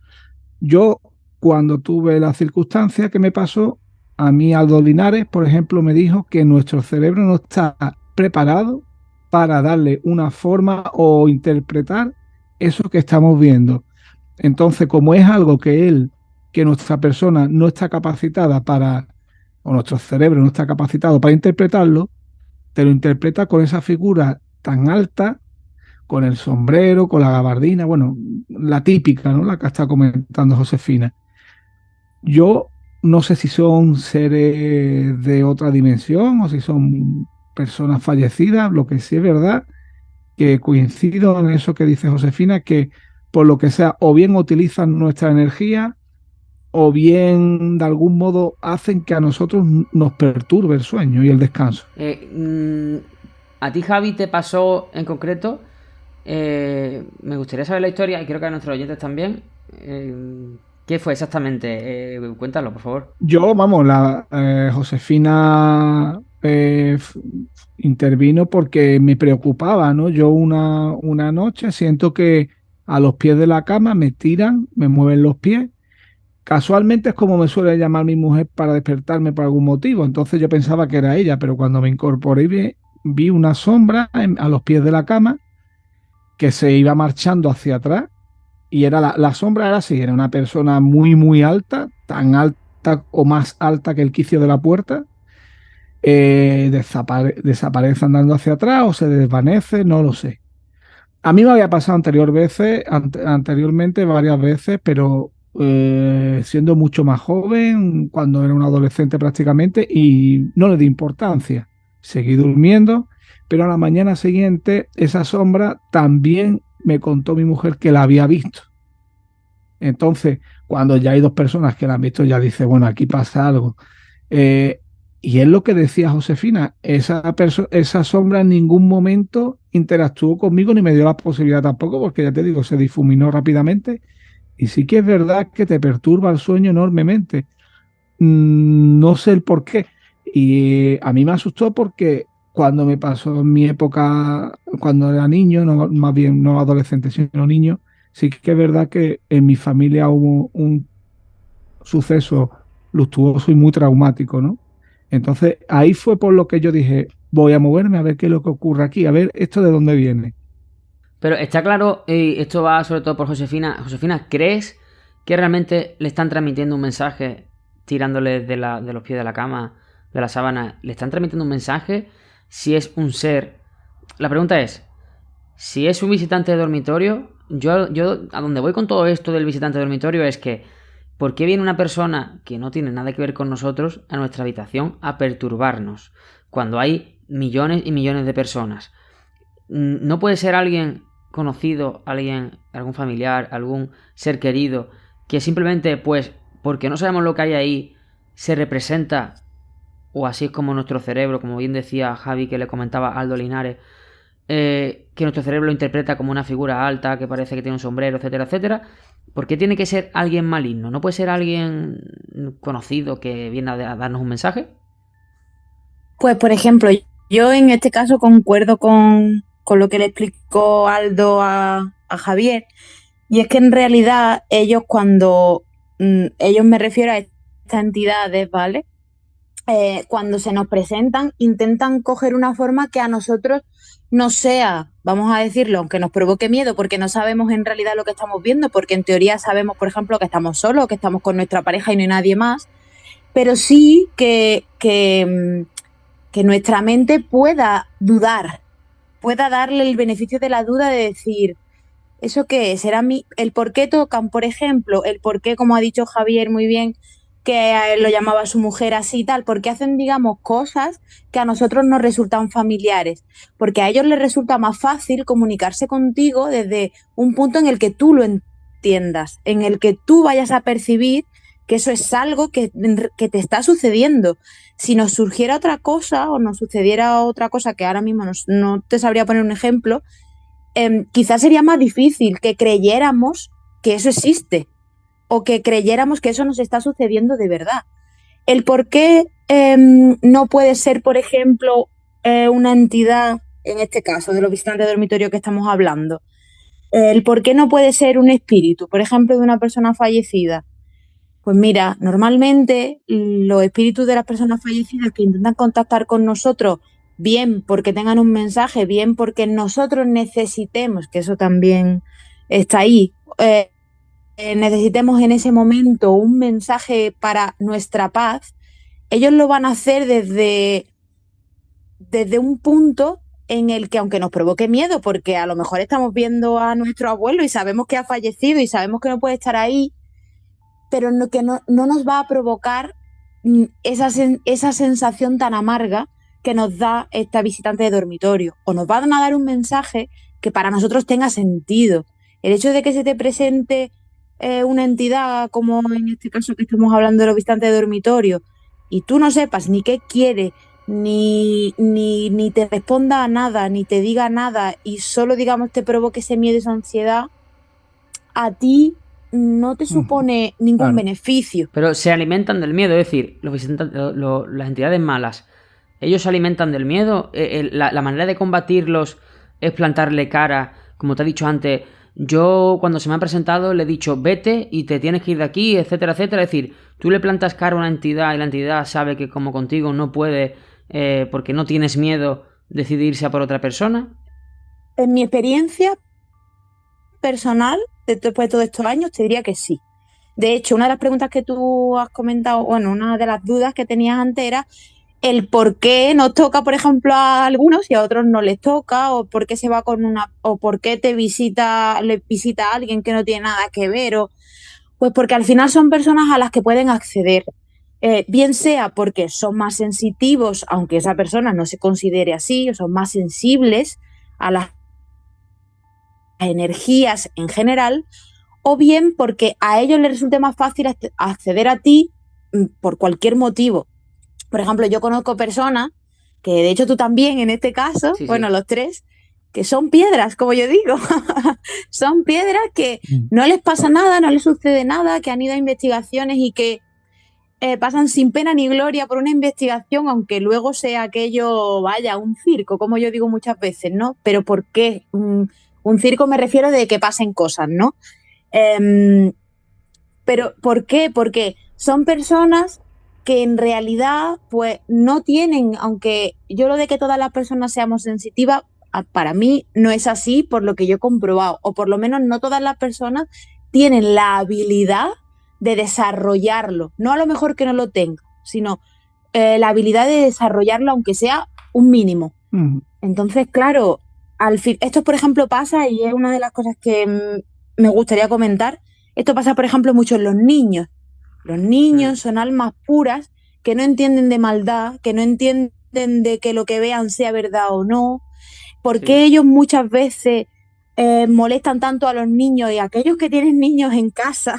Yo, cuando tuve la circunstancia que me pasó, a mí Aldo Linares, por ejemplo, me dijo que nuestro cerebro no está preparado para darle una forma o interpretar eso que estamos viendo. Entonces, como es algo que nuestra persona no está capacitada para, o nuestro cerebro no está capacitado para interpretarlo, te lo interpreta con esa figura tan alta, con el sombrero, con la gabardina, bueno, la típica, ¿no? La que está comentando Josefina. Yo no sé si son seres de otra dimensión o si son personas fallecidas. Lo que sí es verdad que coincido en eso que dice Josefina, que por lo que sea, o bien utilizan nuestra energía o bien de algún modo hacen que a nosotros nos perturbe el sueño y el descanso. ¿A ti, Javi, te pasó en concreto? Me gustaría saber la historia y creo que a nuestros oyentes también. ¿Qué fue exactamente? Cuéntalo, por favor. Yo, vamos, Josefina intervino porque me preocupaba, ¿no? Yo una noche siento que a los pies de la cama me tiran, me mueven los pies. Casualmente es como me suele llamar mi mujer para despertarme por algún motivo. Entonces yo pensaba que era ella, pero cuando me incorporé vi una sombra a los pies de la cama que se iba marchando hacia atrás y la sombra era así, era una persona muy, muy alta, tan alta o más alta que el quicio de la puerta. Desaparece andando hacia atrás o se desvanece, no lo sé. A mí me había pasado anteriormente varias veces, pero siendo mucho más joven, cuando era un adolescente prácticamente, y no le di importancia. Seguí durmiendo, pero a la mañana siguiente esa sombra también me contó mi mujer que la había visto. Entonces, cuando ya hay dos personas que la han visto, ya dice, bueno, aquí pasa algo. Eh, y es lo que decía Josefina, esa sombra en ningún momento interactuó conmigo ni me dio la posibilidad tampoco, porque ya te digo, se difuminó rápidamente. Y sí que es verdad que te perturba el sueño enormemente. No sé el por qué. Y a mí me asustó porque cuando me pasó en mi época, cuando era niño, no, más bien no adolescente, sino niño, sí que es verdad que en mi familia hubo un suceso luctuoso y muy traumático, ¿no? Entonces ahí fue por lo que yo dije, voy a moverme a ver qué es lo que ocurre aquí, a ver esto de dónde viene. Pero está claro, y esto va sobre todo por Josefina. Josefina, ¿crees que realmente le están transmitiendo un mensaje tirándole de los pies de la cama, de la sábana? ¿Le están transmitiendo un mensaje? Si es un ser... La pregunta es, si es un visitante de dormitorio, yo a donde voy con todo esto del visitante de dormitorio es que, ¿por qué viene una persona que no tiene nada que ver con nosotros a nuestra habitación a perturbarnos? Cuando hay millones y millones de personas. No puede ser alguien conocido, algún familiar, algún ser querido, que simplemente, pues, porque no sabemos lo que hay ahí, se representa, o así es como nuestro cerebro, como bien decía Javi, que le comentaba Aldo Linares, que nuestro cerebro lo interpreta como una figura alta, que parece que tiene un sombrero, etcétera, etcétera. ¿Por qué tiene que ser alguien maligno? ¿No puede ser alguien conocido que viene a darnos un mensaje? Pues, por ejemplo, yo en este caso concuerdo con lo que le explicó Aldo a Javier, y es que en realidad ellos ellos me refiero a estas entidades, ¿vale? Cuando se nos presentan, intentan coger una forma que a nosotros no sea, vamos a decirlo, aunque nos provoque miedo, porque no sabemos en realidad lo que estamos viendo, porque en teoría sabemos, por ejemplo, que estamos solos, que estamos con nuestra pareja y no hay nadie más, pero sí que nuestra mente pueda dudar, pueda darle el beneficio de la duda de decir, ¿eso qué es? ¿Será el por qué tocan, por ejemplo? El por qué, como ha dicho Javier muy bien, que a él lo llamaba su mujer así y tal, porque hacen, digamos, cosas que a nosotros nos resultan familiares, porque a ellos les resulta más fácil comunicarse contigo desde un punto en el que tú lo entiendas, en el que tú vayas a percibir que eso es algo que te está sucediendo. Si nos surgiera otra cosa o nos sucediera otra cosa que ahora mismo no te sabría poner un ejemplo, quizás sería más difícil que creyéramos que eso existe o que creyéramos que eso nos está sucediendo de verdad. El por qué no puede ser, por ejemplo, una entidad, en este caso, de los visitantes de dormitorio que estamos hablando, el por qué no puede ser un espíritu, por ejemplo, de una persona fallecida. Pues mira, normalmente los espíritus de las personas fallecidas que intentan contactar con nosotros, bien porque tengan un mensaje, bien porque nosotros necesitemos, que eso también está ahí, necesitemos en ese momento un mensaje para nuestra paz, ellos lo van a hacer desde un punto en el que, aunque nos provoque miedo, porque a lo mejor estamos viendo a nuestro abuelo y sabemos que ha fallecido y sabemos que no puede estar ahí, pero que no nos va a provocar esa sensación tan amarga que nos da esta visitante de dormitorio. O nos van a dar un mensaje que para nosotros tenga sentido. El hecho de que se te presente una entidad, como en este caso que estamos hablando de los visitantes de dormitorio, y tú no sepas ni qué quiere, ni te responda a nada, ni te diga nada, y solo, digamos, te provoque ese miedo y esa ansiedad, a ti no te supone ningún beneficio. Pero se alimentan del miedo, es decir, las entidades malas, ellos se alimentan del miedo. La manera de combatirlos es plantarle cara, como te he dicho antes. Yo cuando se me ha presentado le he dicho vete y te tienes que ir de aquí, etcétera, etcétera. Es decir, tú le plantas cara a una entidad y la entidad sabe que como contigo no puede, porque no tienes miedo, decide irse a por otra persona. En mi experiencia personal, después de todos estos años, te diría que sí. De hecho, una de las preguntas que tú has comentado, bueno, una de las dudas que tenías antes era el por qué nos toca, por ejemplo, a algunos y a otros no les toca, o por qué se va o por qué le visita a alguien que no tiene nada que ver, pues porque al final son personas a las que pueden acceder. Bien sea porque son más sensitivos, aunque esa persona no se considere así, o son más sensibles a las energías en general, o bien porque a ellos les resulte más fácil acceder a ti por cualquier motivo. Por ejemplo, yo conozco personas, que de hecho tú también en este caso, sí. Los tres, que son piedras, como yo digo. Son piedras que no les pasa nada, no les sucede nada, que han ido a investigaciones y que pasan sin pena ni gloria por una investigación, aunque luego sea aquello, vaya, un circo, como yo digo muchas veces, ¿no? Pero ¿por qué? Un circo me refiero de que pasen cosas, ¿no? Pero ¿por qué? Porque son personas que en realidad pues no tienen, aunque yo lo de que todas las personas seamos sensitivas, para mí no es así por lo que yo he comprobado, o por lo menos no todas las personas tienen la habilidad de desarrollarlo, no a lo mejor que no lo tenga, sino la habilidad de desarrollarlo aunque sea un mínimo. Entonces, claro, esto por ejemplo pasa, y es una de las cosas que me gustaría comentar, esto pasa por ejemplo mucho en los niños. Los niños son almas puras que no entienden de maldad, que no entienden de que lo que vean sea verdad o no. ¿Por qué ellos muchas veces molestan tanto a los niños? Y aquellos que tienen niños en casa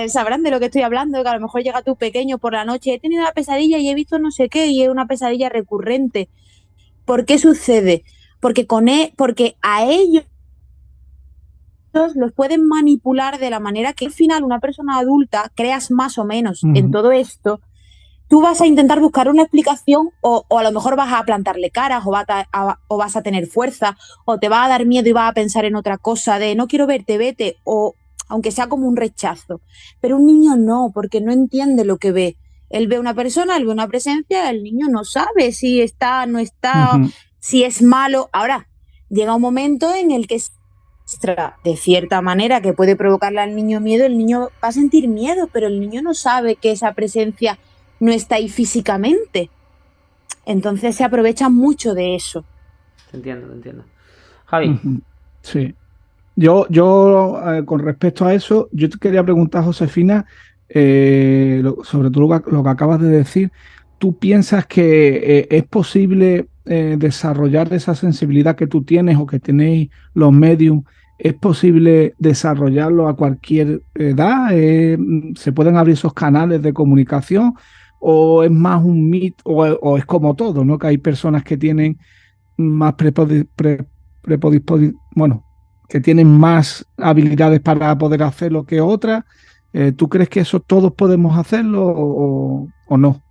sabrán de lo que estoy hablando, que a lo mejor llega tu pequeño por la noche, he tenido una pesadilla y he visto no sé qué, y es una pesadilla recurrente. ¿Por qué sucede? Porque a ellos los pueden manipular de la manera que al final una persona adulta, creas más o menos en todo esto, tú vas a intentar buscar una explicación o a lo mejor vas a plantarle caras o vas a tener fuerza o te va a dar miedo y vas a pensar en otra cosa de no quiero verte, vete, o aunque sea como un rechazo. Pero un niño no, porque no entiende lo que ve. Él ve una persona, él ve una presencia, el niño no sabe si está, no está, si es malo. Ahora, llega un momento en el que de cierta manera que puede provocarle al niño miedo, el niño va a sentir miedo, pero el niño no sabe que esa presencia no está ahí físicamente. Entonces se aprovecha mucho de eso. Te entiendo. Javi. Sí. Yo con respecto a eso, yo te quería preguntar, Josefina, sobre todo lo que acabas de decir. ¿Tú piensas que es posible desarrollar esa sensibilidad que tú tienes o que tenéis los mediums? ¿Es posible desarrollarlo a cualquier edad? ¿Se pueden abrir esos canales de comunicación? ¿O es más un mito? ¿O es como todo, ¿no? Que hay personas que tienen más bueno, que tienen más habilidades para poder hacerlo que otras. ¿Tú crees que eso todos podemos hacerlo o no?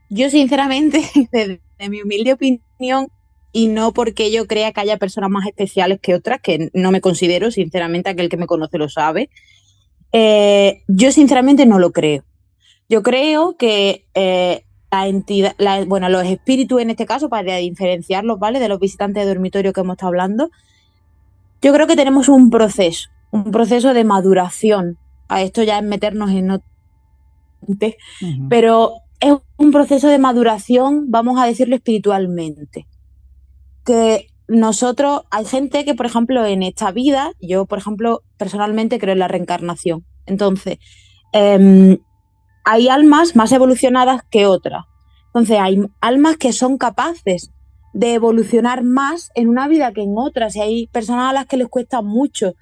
Yo sinceramente, desde mi humilde opinión, y no porque yo crea que haya personas más especiales que otras, que no me considero, sinceramente, aquel que me conoce lo sabe, yo sinceramente no lo creo. Yo creo que la entidad, bueno, los espíritus en este caso, para diferenciarlos, ¿vale? De los visitantes de dormitorio que hemos estado hablando, yo creo que tenemos un proceso de maduración. A esto ya es meternos en otro, pero es un proceso de maduración, vamos a decirlo espiritualmente. Que nosotros, hay gente que, por ejemplo, en esta vida, yo, por ejemplo, personalmente creo en la reencarnación. Entonces, hay almas más evolucionadas que otras. Entonces, hay almas que son capaces de evolucionar más en una vida que en otras. Y hay personas a las que les cuesta mucho.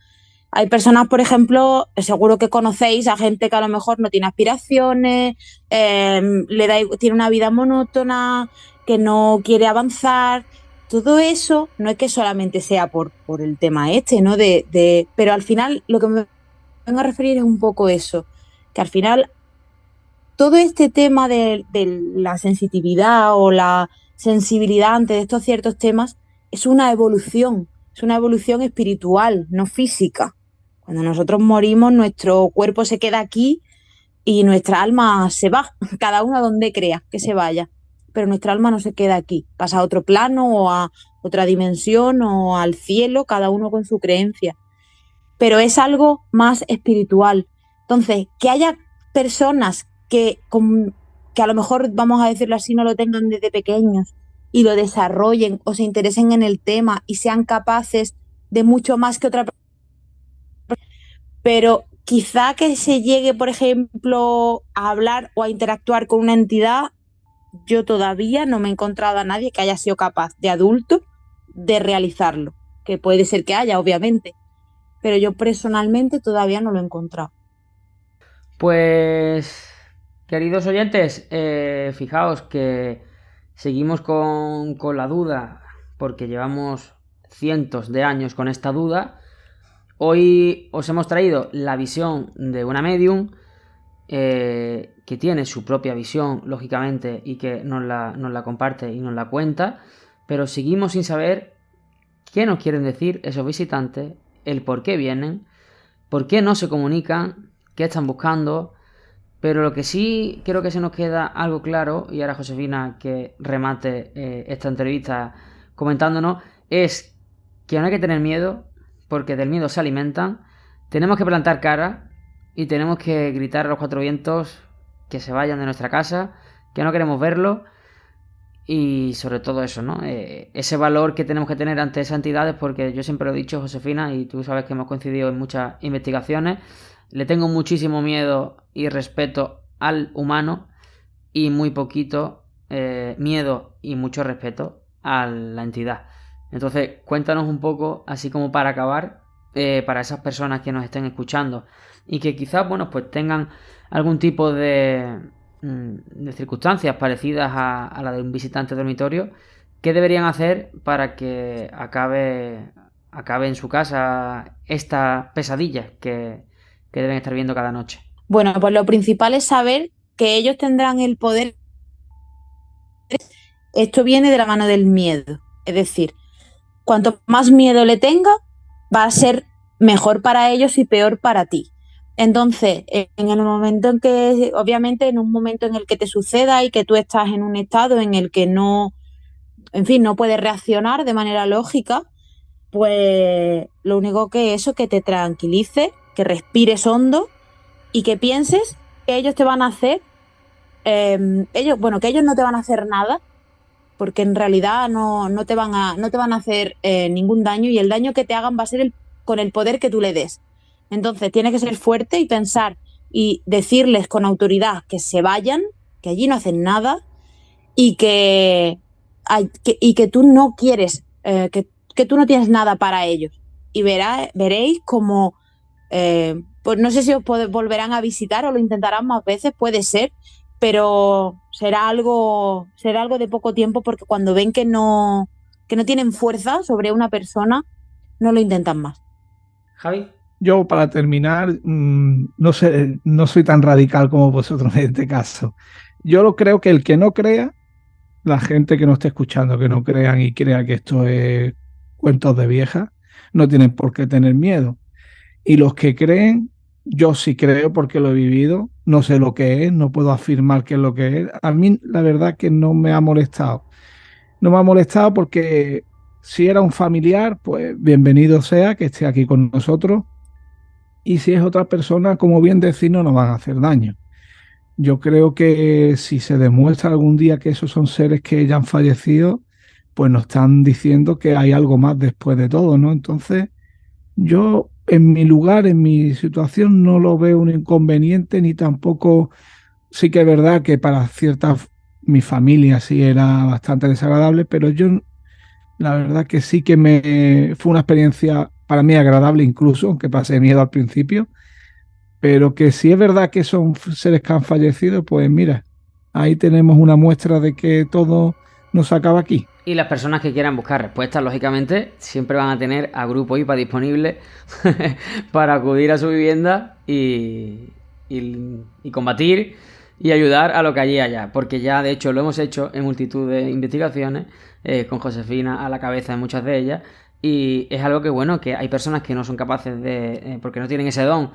Hay personas, por ejemplo, seguro que conocéis a gente que a lo mejor no tiene aspiraciones, tiene una vida monótona, que no quiere avanzar. Todo eso no es que solamente sea por el tema este, ¿no? Pero al final lo que me vengo a referir es un poco eso, que al final todo este tema de la sensitividad o la sensibilidad ante estos ciertos temas es una evolución espiritual, no física. Cuando nosotros morimos, nuestro cuerpo se queda aquí y nuestra alma se va, cada uno a donde crea que se vaya, pero nuestra alma no se queda aquí, pasa a otro plano o a otra dimensión o al cielo, cada uno con su creencia, pero es algo más espiritual. Entonces, que haya personas que a lo mejor, vamos a decirlo así, no lo tengan desde pequeños y lo desarrollen o se interesen en el tema y sean capaces de mucho más que otra persona, pero quizá que se llegue, por ejemplo, a hablar o a interactuar con una entidad, yo todavía no me he encontrado a nadie que haya sido capaz de adulto de realizarlo, que puede ser que haya, obviamente, pero yo personalmente todavía no lo he encontrado. Pues, queridos oyentes, fijaos que seguimos con la duda, porque llevamos cientos de años con esta duda. Hoy os hemos traído la visión de una medium que tiene su propia visión, lógicamente, y que nos la comparte y nos la cuenta, pero seguimos sin saber qué nos quieren decir esos visitantes, el por qué vienen, por qué no se comunican, qué están buscando. Pero lo que sí creo que se nos queda algo claro, y ahora Josefina que remate esta entrevista comentándonos, es que no hay que tener miedo, porque del miedo se alimentan. Tenemos que plantar cara y tenemos que gritar a los cuatro vientos que se vayan de nuestra casa, que no queremos verlo. Y sobre todo eso, ¿no? Ese valor que tenemos que tener ante esas entidades, porque yo siempre lo he dicho, Josefina, y tú sabes que hemos coincidido en muchas investigaciones, le tengo muchísimo miedo y respeto al humano y muy poquito miedo y mucho respeto a la entidad. Entonces, cuéntanos un poco, así como para acabar, para esas personas que nos estén escuchando y que quizás, bueno, pues tengan algún tipo de circunstancias parecidas a la de un visitante dormitorio, ¿qué deberían hacer para que acabe en su casa esta pesadilla que deben estar viendo cada noche? Bueno, pues lo principal es saber que ellos tendrán el poder. Esto viene de la mano del miedo. Es decir, cuanto más miedo le tenga, va a ser mejor para ellos y peor para ti. Entonces, en el momento en que, obviamente, en un momento en el que te suceda y que tú estás en un estado en el que no, en fin, no puedes reaccionar de manera lógica, pues lo único que eso, que te tranquilice, que respires hondo y que pienses que ellos te van a hacer, que ellos no te van a hacer nada, porque en realidad no te van a hacer ningún daño, y el daño que te hagan va a ser con el poder que tú le des. Entonces tienes que ser fuerte y pensar y decirles con autoridad que se vayan, que allí no hacen nada y que tú no quieres, que tú no tienes nada para ellos. Y veréis como, pues no sé si os volverán a visitar o lo intentarán más veces, puede ser, pero será algo de poco tiempo, porque cuando ven que no tienen fuerza sobre una persona, no lo intentan más. Javi. Yo, para terminar, no sé, no soy tan radical como vosotros en este caso. Yo creo que el que no crea, la gente que no esté escuchando, que no crean y crea que esto es cuentos de vieja, no tienen por qué tener miedo. Y los que creen, yo sí creo porque lo he vivido, no sé lo que es, no puedo afirmar qué es lo que es. A mí la verdad que no me ha molestado. No me ha molestado porque si era un familiar, pues bienvenido sea que esté aquí con nosotros. Y si es otra persona, como bien decís, no nos van a hacer daño. Yo creo que si se demuestra algún día que esos son seres que ya han fallecido, pues nos están diciendo que hay algo más después de todo, ¿no? Entonces, yo en mi lugar, en mi situación, no lo veo un inconveniente, ni tampoco, sí que es verdad que para ciertas, mi familia sí era bastante desagradable, pero yo la verdad que sí que fue una experiencia para mí agradable, incluso, aunque pasé miedo al principio, pero que si es verdad que son seres que han fallecido, pues mira, ahí tenemos una muestra de que todo no se acaba aquí. Y las personas que quieran buscar respuestas, lógicamente, siempre van a tener a Grupo IPA disponible para acudir a su vivienda y combatir y ayudar a lo que allí haya. Porque ya, de hecho, lo hemos hecho en multitud de investigaciones, con Josefina a la cabeza de muchas de ellas. Y es algo que, bueno, que hay personas que no son capaces de, porque no tienen ese don,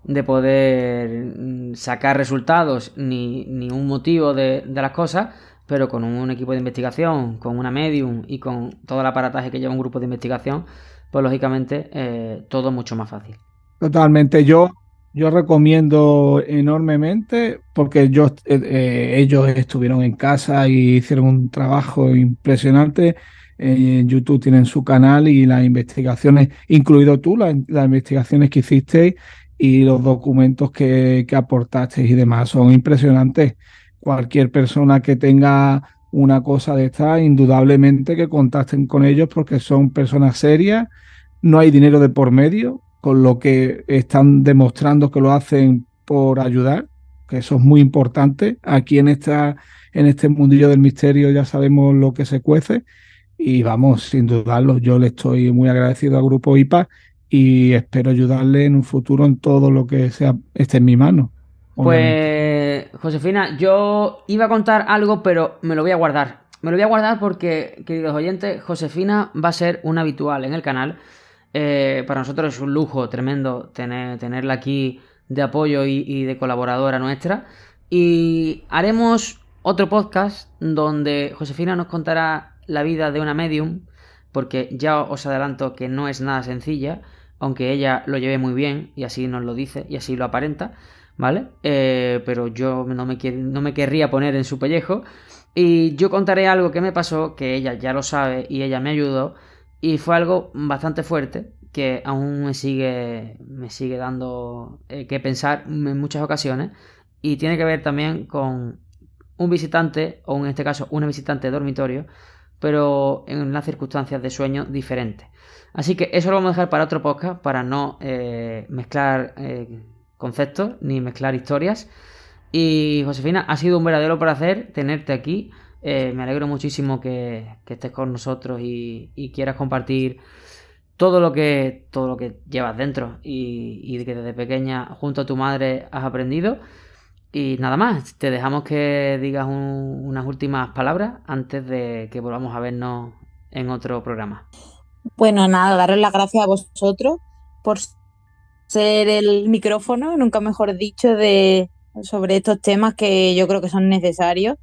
de poder sacar resultados ni un motivo de las cosas, pero con un equipo de investigación, con una medium y con todo el aparataje que lleva un grupo de investigación, pues lógicamente todo mucho más fácil. Totalmente, yo recomiendo enormemente, porque ellos estuvieron en casa y hicieron un trabajo impresionante. En YouTube tienen su canal y las investigaciones, incluido tú, las investigaciones que hiciste y los documentos que aportaste y demás, son impresionantes. Cualquier persona que tenga una cosa de esta, indudablemente que contacten con ellos, porque son personas serias, no hay dinero de por medio, con lo que están demostrando que lo hacen por ayudar, que eso es muy importante. Aquí en este mundillo del misterio ya sabemos lo que se cuece y vamos, sin dudarlo, yo le estoy muy agradecido al Grupo IPA y espero ayudarle en un futuro en todo lo que esté en mi mano. obviamente. Pues, Josefina, yo iba a contar algo, pero me lo voy a guardar. Me lo voy a guardar porque, queridos oyentes, Josefina va a ser una habitual en el canal. Para nosotros es un lujo tremendo tenerla aquí de apoyo y de colaboradora nuestra. Y haremos otro podcast donde Josefina nos contará la vida de una medium, porque ya os adelanto que no es nada sencilla, aunque ella lo lleve muy bien y así nos lo dice y así lo aparenta, ¿vale? Pero yo no me querría poner en su pellejo. Y yo contaré algo que me pasó, que ella ya lo sabe y ella me ayudó. Y fue algo bastante fuerte que aún me sigue dando que pensar en muchas ocasiones. Y tiene que ver también con un visitante, o en este caso una visitante de dormitorio, pero en unas circunstancias de sueño diferentes. Así que eso lo vamos a dejar para otro podcast, para no mezclar conceptos ni mezclar historias. Y Josefina, ha sido un verdadero placer tenerte aquí. Me alegro muchísimo que estés con nosotros y quieras compartir todo lo que llevas dentro y que desde pequeña junto a tu madre has aprendido. Y nada más, te dejamos que digas unas últimas palabras antes de que volvamos a vernos en otro programa. Bueno, nada, daros las gracias a vosotros por ser el micrófono, nunca mejor dicho, sobre estos temas que yo creo que son necesarios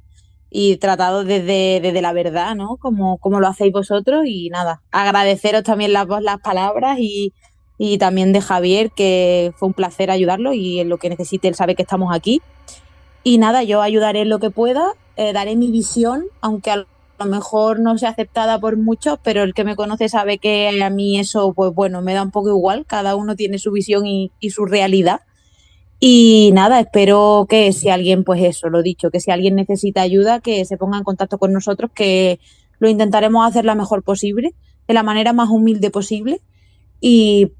y tratados desde la verdad, ¿no? Como lo hacéis vosotros. Y nada, agradeceros también las palabras y también de Javier, que fue un placer ayudarlo, y en lo que necesite él sabe que estamos aquí. Y nada, yo ayudaré en lo que pueda, daré mi visión, aunque a lo mejor no sea aceptada por muchos, pero el que me conoce sabe que a mí eso, pues bueno, me da un poco igual, cada uno tiene su visión y su realidad. Y nada, espero que si alguien, pues eso, lo dicho, que si alguien necesita ayuda, que se ponga en contacto con nosotros, que lo intentaremos hacer la mejor posible, de la manera más humilde posible. Y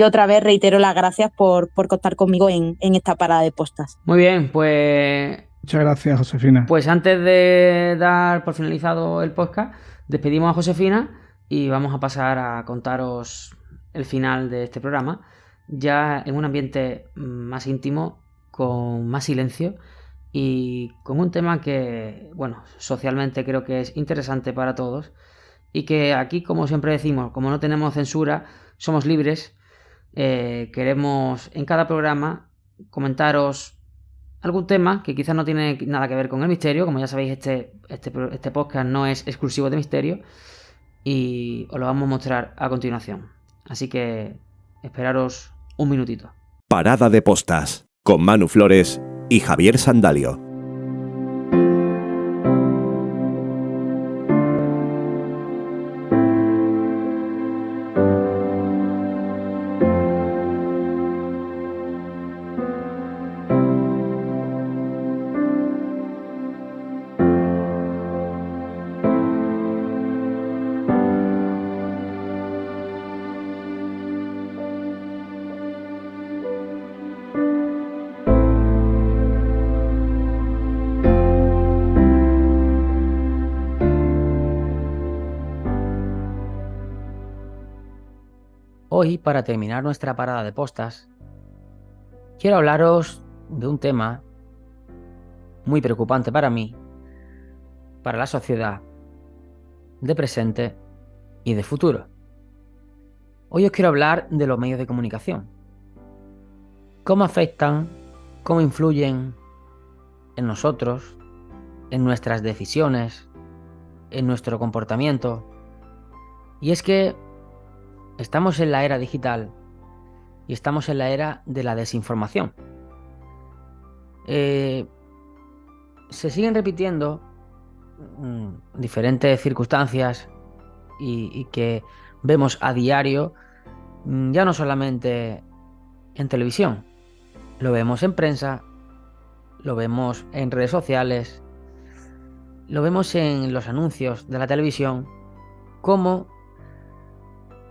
otra vez reitero las gracias por contar conmigo en esta parada de postas. Muy bien, pues Muchas gracias, Josefina. Pues antes de dar por finalizado el podcast, despedimos a Josefina y vamos a pasar a contaros el final de este programa, ya en un ambiente más íntimo, con más silencio y con un tema que, bueno, socialmente creo que es interesante para todos y que aquí, como siempre decimos, como no tenemos censura, somos libres. Queremos en cada programa comentaros algún tema que quizás no tiene nada que ver con el misterio. Como ya sabéis, este podcast no es exclusivo de misterio y os lo vamos a mostrar a continuación. Así que esperaros un minutito. Parada de postas con Manu Flores y Javier Sandalio. Hoy, para terminar nuestra parada de postas, quiero hablaros de un tema muy preocupante para mí, para la sociedad, de presente y de futuro. Hoy os quiero hablar de los medios de comunicación. ¿Cómo afectan, cómo influyen en nosotros, en nuestras decisiones, en nuestro comportamiento? Y es que estamos en la era digital y estamos en la era de la desinformación. Se siguen repitiendo diferentes circunstancias y que vemos a diario, ya no solamente en televisión, lo vemos en prensa, lo vemos en redes sociales, lo vemos en los anuncios de la televisión, cómo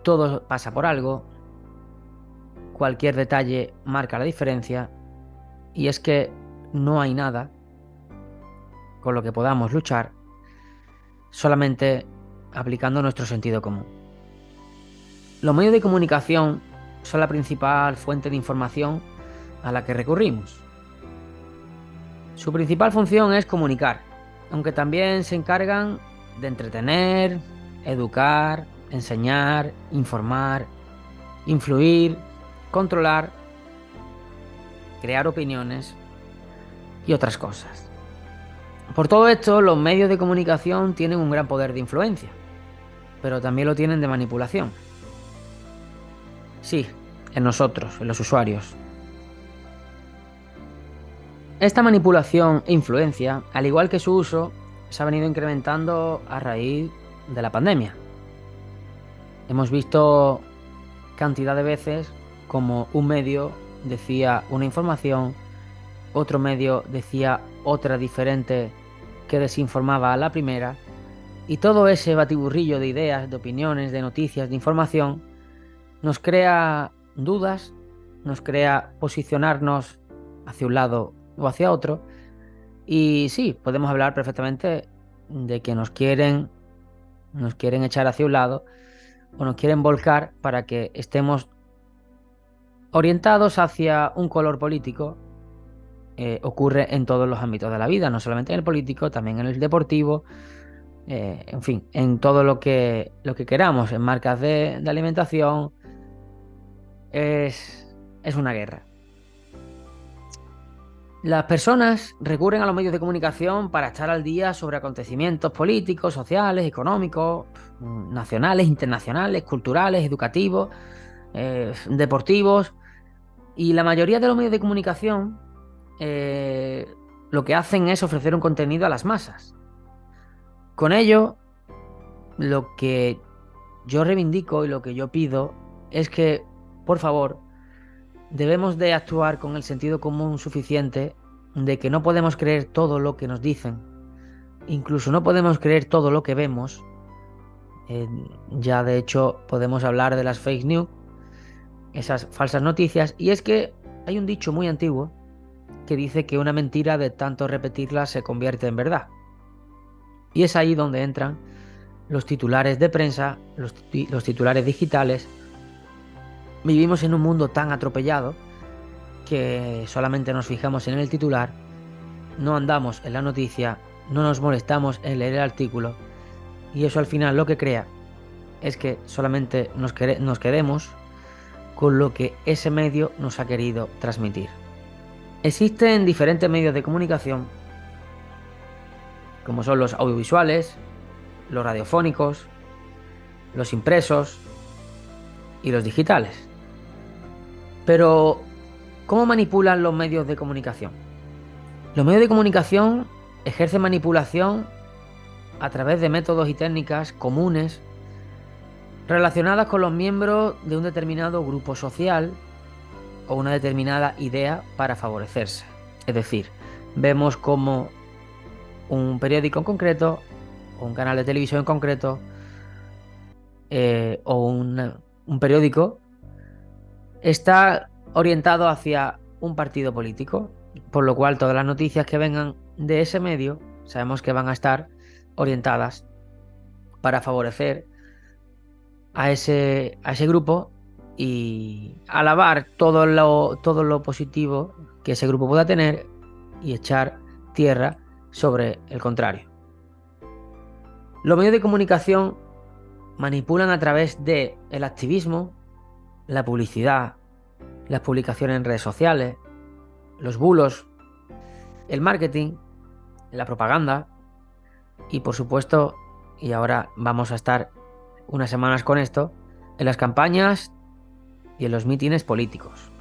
todo pasa por algo, cualquier detalle marca la diferencia, y es que no hay nada con lo que podamos luchar solamente aplicando nuestro sentido común. Los medios de comunicación son la principal fuente de información a la que recurrimos. Su principal función es comunicar, aunque también se encargan de entretener, educar, enseñar, informar, influir, controlar, crear opiniones y otras cosas. Por todo esto, los medios de comunicación tienen un gran poder de influencia, pero también lo tienen de manipulación. Sí, en nosotros, en los usuarios. Esta manipulación e influencia, al igual que su uso, se ha venido incrementando a raíz de la pandemia. Hemos visto cantidad de veces como un medio decía una información, otro medio decía otra diferente que desinformaba a la primera, y todo ese batiburrillo de ideas, de opiniones, de noticias, de información, nos crea dudas, nos crea posicionarnos hacia un lado o hacia otro, y sí, podemos hablar perfectamente de que nos quieren echar hacia un lado o nos quieren volcar para que estemos orientados hacia un color político. Ocurre en todos los ámbitos de la vida, no solamente en el político, también en el deportivo, en fin, en todo lo que queramos, en marcas de alimentación. Es una guerra. Las personas recurren a los medios de comunicación para estar al día sobre acontecimientos políticos, sociales, económicos, nacionales, internacionales, culturales, educativos, deportivos, y la mayoría de los medios de comunicación lo que hacen es ofrecer un contenido a las masas. Con ello, lo que yo reivindico y lo que yo pido es que, por favor, debemos de actuar con el sentido común suficiente de que no podemos creer todo lo que nos dicen, incluso no podemos creer todo lo que vemos. Ya de hecho podemos hablar de las fake news, esas falsas noticias, y es que hay un dicho muy antiguo que dice que una mentira de tanto repetirla se convierte en verdad. Y es ahí donde entran los titulares de prensa, los titulares digitales. Vivimos en un mundo tan atropellado que solamente nos fijamos en el titular, no andamos en la noticia, no nos molestamos en leer el artículo, y eso al final lo que crea es que solamente nos quedemos con lo que ese medio nos ha querido transmitir. Existen diferentes medios de comunicación, como son los audiovisuales, los radiofónicos, los impresos y los digitales. Pero, ¿cómo manipulan los medios de comunicación? Los medios de comunicación ejercen manipulación a través de métodos y técnicas comunes relacionadas con los miembros de un determinado grupo social o una determinada idea para favorecerse. Es decir, vemos como un periódico en concreto, o un canal de televisión en concreto, o un periódico está orientado hacia un partido político, por lo cual todas las noticias que vengan de ese medio sabemos que van a estar orientadas para favorecer a ese grupo y alabar todo lo positivo que ese grupo pueda tener y echar tierra sobre el contrario. Los medios de comunicación manipulan a través del activismo, la publicidad, las publicaciones en redes sociales, los bulos, el marketing, la propaganda y, por supuesto, y ahora vamos a estar unas semanas con esto, en las campañas y en los mítines políticos.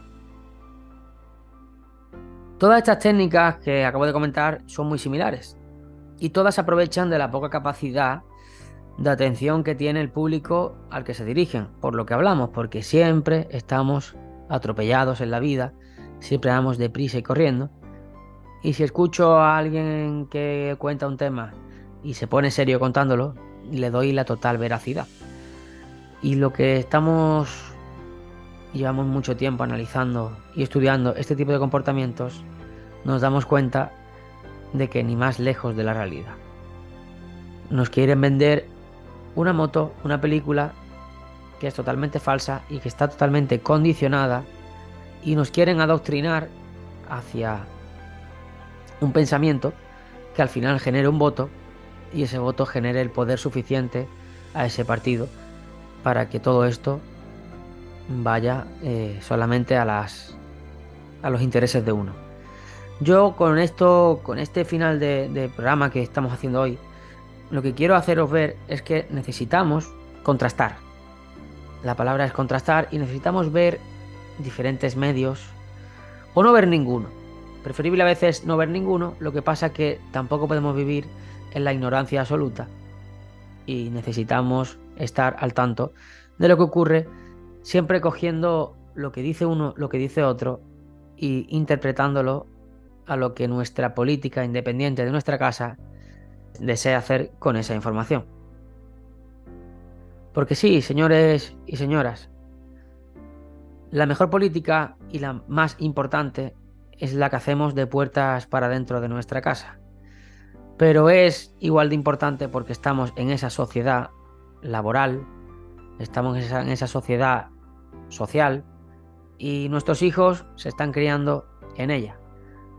Todas estas técnicas que acabo de comentar son muy similares y todas aprovechan de la poca capacidad de atención que tiene el público al que se dirigen, por lo que hablamos, porque siempre estamos atropellados en la vida, siempre vamos deprisa y corriendo, y si escucho a alguien que cuenta un tema y se pone serio contándolo, le doy la total veracidad. Y lo que llevamos mucho tiempo analizando y estudiando este tipo de comportamientos, nos damos cuenta de que ni más lejos de la realidad. Nos quieren vender una moto, una película que es totalmente falsa y que está totalmente condicionada, y nos quieren adoctrinar hacia un pensamiento que al final genere un voto y ese voto genere el poder suficiente a ese partido para que todo esto vaya solamente a los intereses de uno. Yo con este final de programa que estamos haciendo hoy, lo que quiero haceros ver es que necesitamos contrastar. La palabra es contrastar y necesitamos ver diferentes medios o no ver ninguno. Preferible a veces no ver ninguno, lo que pasa es que tampoco podemos vivir en la ignorancia absoluta y necesitamos estar al tanto de lo que ocurre, siempre cogiendo lo que dice uno, lo que dice otro y interpretándolo a lo que nuestra política independiente de nuestra casa desea hacer con esa información. Porque sí, señores y señoras, la mejor política y la más importante es la que hacemos de puertas para dentro de nuestra casa. Pero es igual de importante porque estamos en esa sociedad laboral, estamos en esa sociedad social y nuestros hijos se están criando en ella.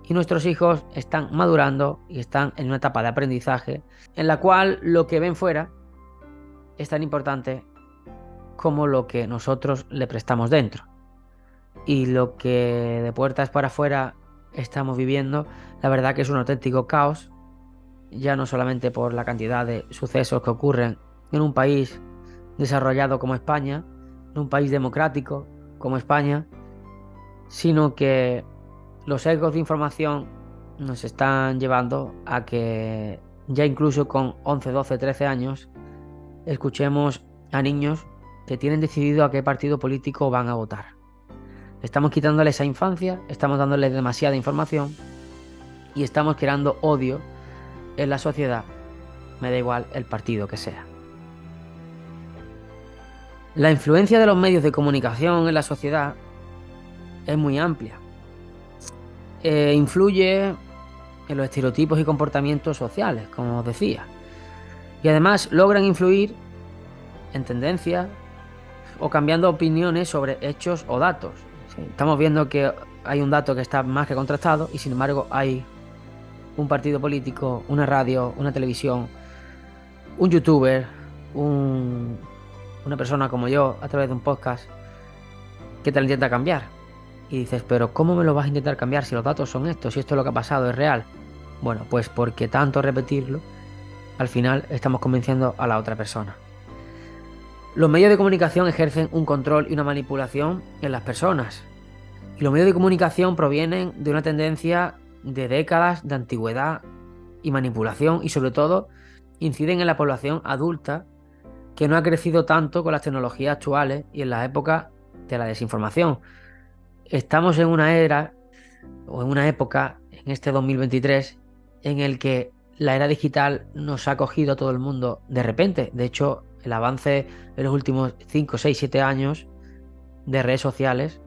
Y nuestros hijos están madurando y están en una etapa de aprendizaje en la cual lo que ven fuera es tan importante como lo que nosotros le prestamos dentro. Y lo que de puertas para afuera estamos viviendo, la verdad que es un auténtico caos, ya no solamente por la cantidad de sucesos que ocurren en un país desarrollado como España, en un país democrático como España, sino que los sesgos de información nos están llevando a que ya incluso con 11, 12, 13 años escuchemos a niños que tienen decidido a qué partido político van a votar. Estamos quitándoles esa infancia, estamos dándoles demasiada información y estamos creando odio en la sociedad, me da igual el partido que sea. La influencia de los medios de comunicación en la sociedad es muy amplia. Influye en los estereotipos y comportamientos sociales, como os decía. Y además logran influir en tendencias o cambiando opiniones sobre hechos o datos. Sí, estamos viendo que hay un dato que está más que contrastado y sin embargo hay un partido político, una radio, una televisión, un youtuber, una persona como yo a través de un podcast que te lo intenta cambiar. Y dices, pero ¿cómo me lo vas a intentar cambiar si los datos son estos, si esto es lo que ha pasado, es real? Bueno, pues porque tanto repetirlo, al final estamos convenciendo a la otra persona. Los medios de comunicación ejercen un control y una manipulación en las personas. Y los medios de comunicación provienen de una tendencia de décadas de antigüedad y manipulación y sobre todo inciden en la población adulta que no ha crecido tanto con las tecnologías actuales y en la época de la desinformación. Estamos en una era o en una época, en este 2023, en el que la era digital nos ha cogido a todo el mundo de repente. De hecho, el avance en los últimos 5, 6, 7 años de redes sociales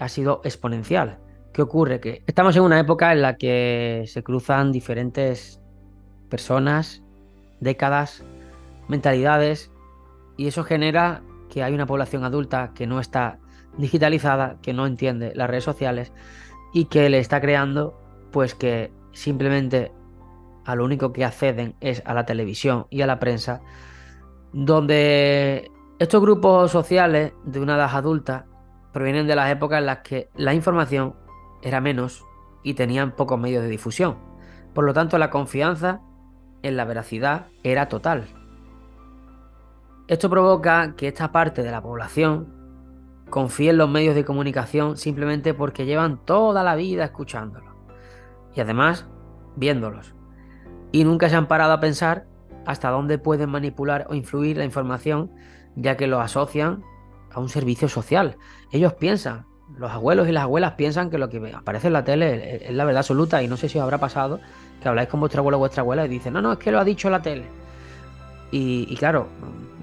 ha sido exponencial. ¿Qué ocurre? Que estamos en una época en la que se cruzan diferentes personas, décadas, mentalidades, y eso genera que hay una población adulta que no está digitalizada, que no entiende las redes sociales y que le está creando pues que simplemente a lo único que acceden es a la televisión y a la prensa, donde estos grupos sociales de una edad adulta provienen de las épocas en las que la información era menos y tenían pocos medios de difusión. Por lo tanto, la confianza en la veracidad era total. Esto provoca que esta parte de la población confíe en los medios de comunicación simplemente porque llevan toda la vida escuchándolos y además viéndolos. Y nunca se han parado a pensar hasta dónde pueden manipular o influir la información, ya que lo asocian a un servicio social. Ellos piensan, los abuelos y las abuelas piensan que lo que aparece en la tele es la verdad absoluta, y no sé si os habrá pasado que habláis con vuestro abuelo o vuestra abuela y dicen, no, es que lo ha dicho la tele. Y claro,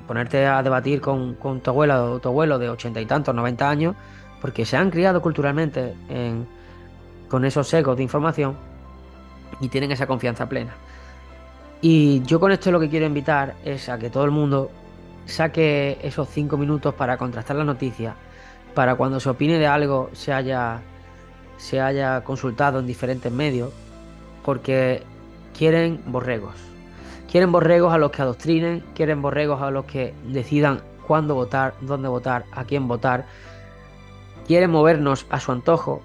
ponerte a debatir con tu abuela o tu abuelo de 80 y tantos, 90 años, porque se han criado culturalmente con esos sesgos de información y tienen esa confianza plena. Y yo con esto lo que quiero invitar es a que todo el mundo saque esos 5 minutos para contrastar la noticia, para cuando se opine de algo se haya consultado en diferentes medios porque quieren borregos. Quieren borregos a los que adoctrinen, quieren borregos a los que decidan cuándo votar, dónde votar, a quién votar. Quieren movernos a su antojo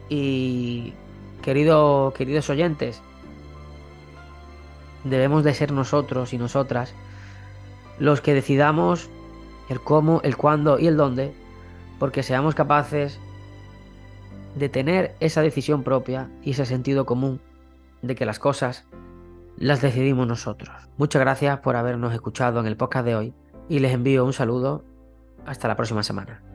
y, queridos oyentes, debemos de ser nosotros y nosotras los que decidamos el cómo, el cuándo y el dónde, porque seamos capaces de tener esa decisión propia y ese sentido común de que las cosas las decidimos nosotros. Muchas gracias por habernos escuchado en el podcast de hoy y les envío un saludo. Hasta la próxima semana.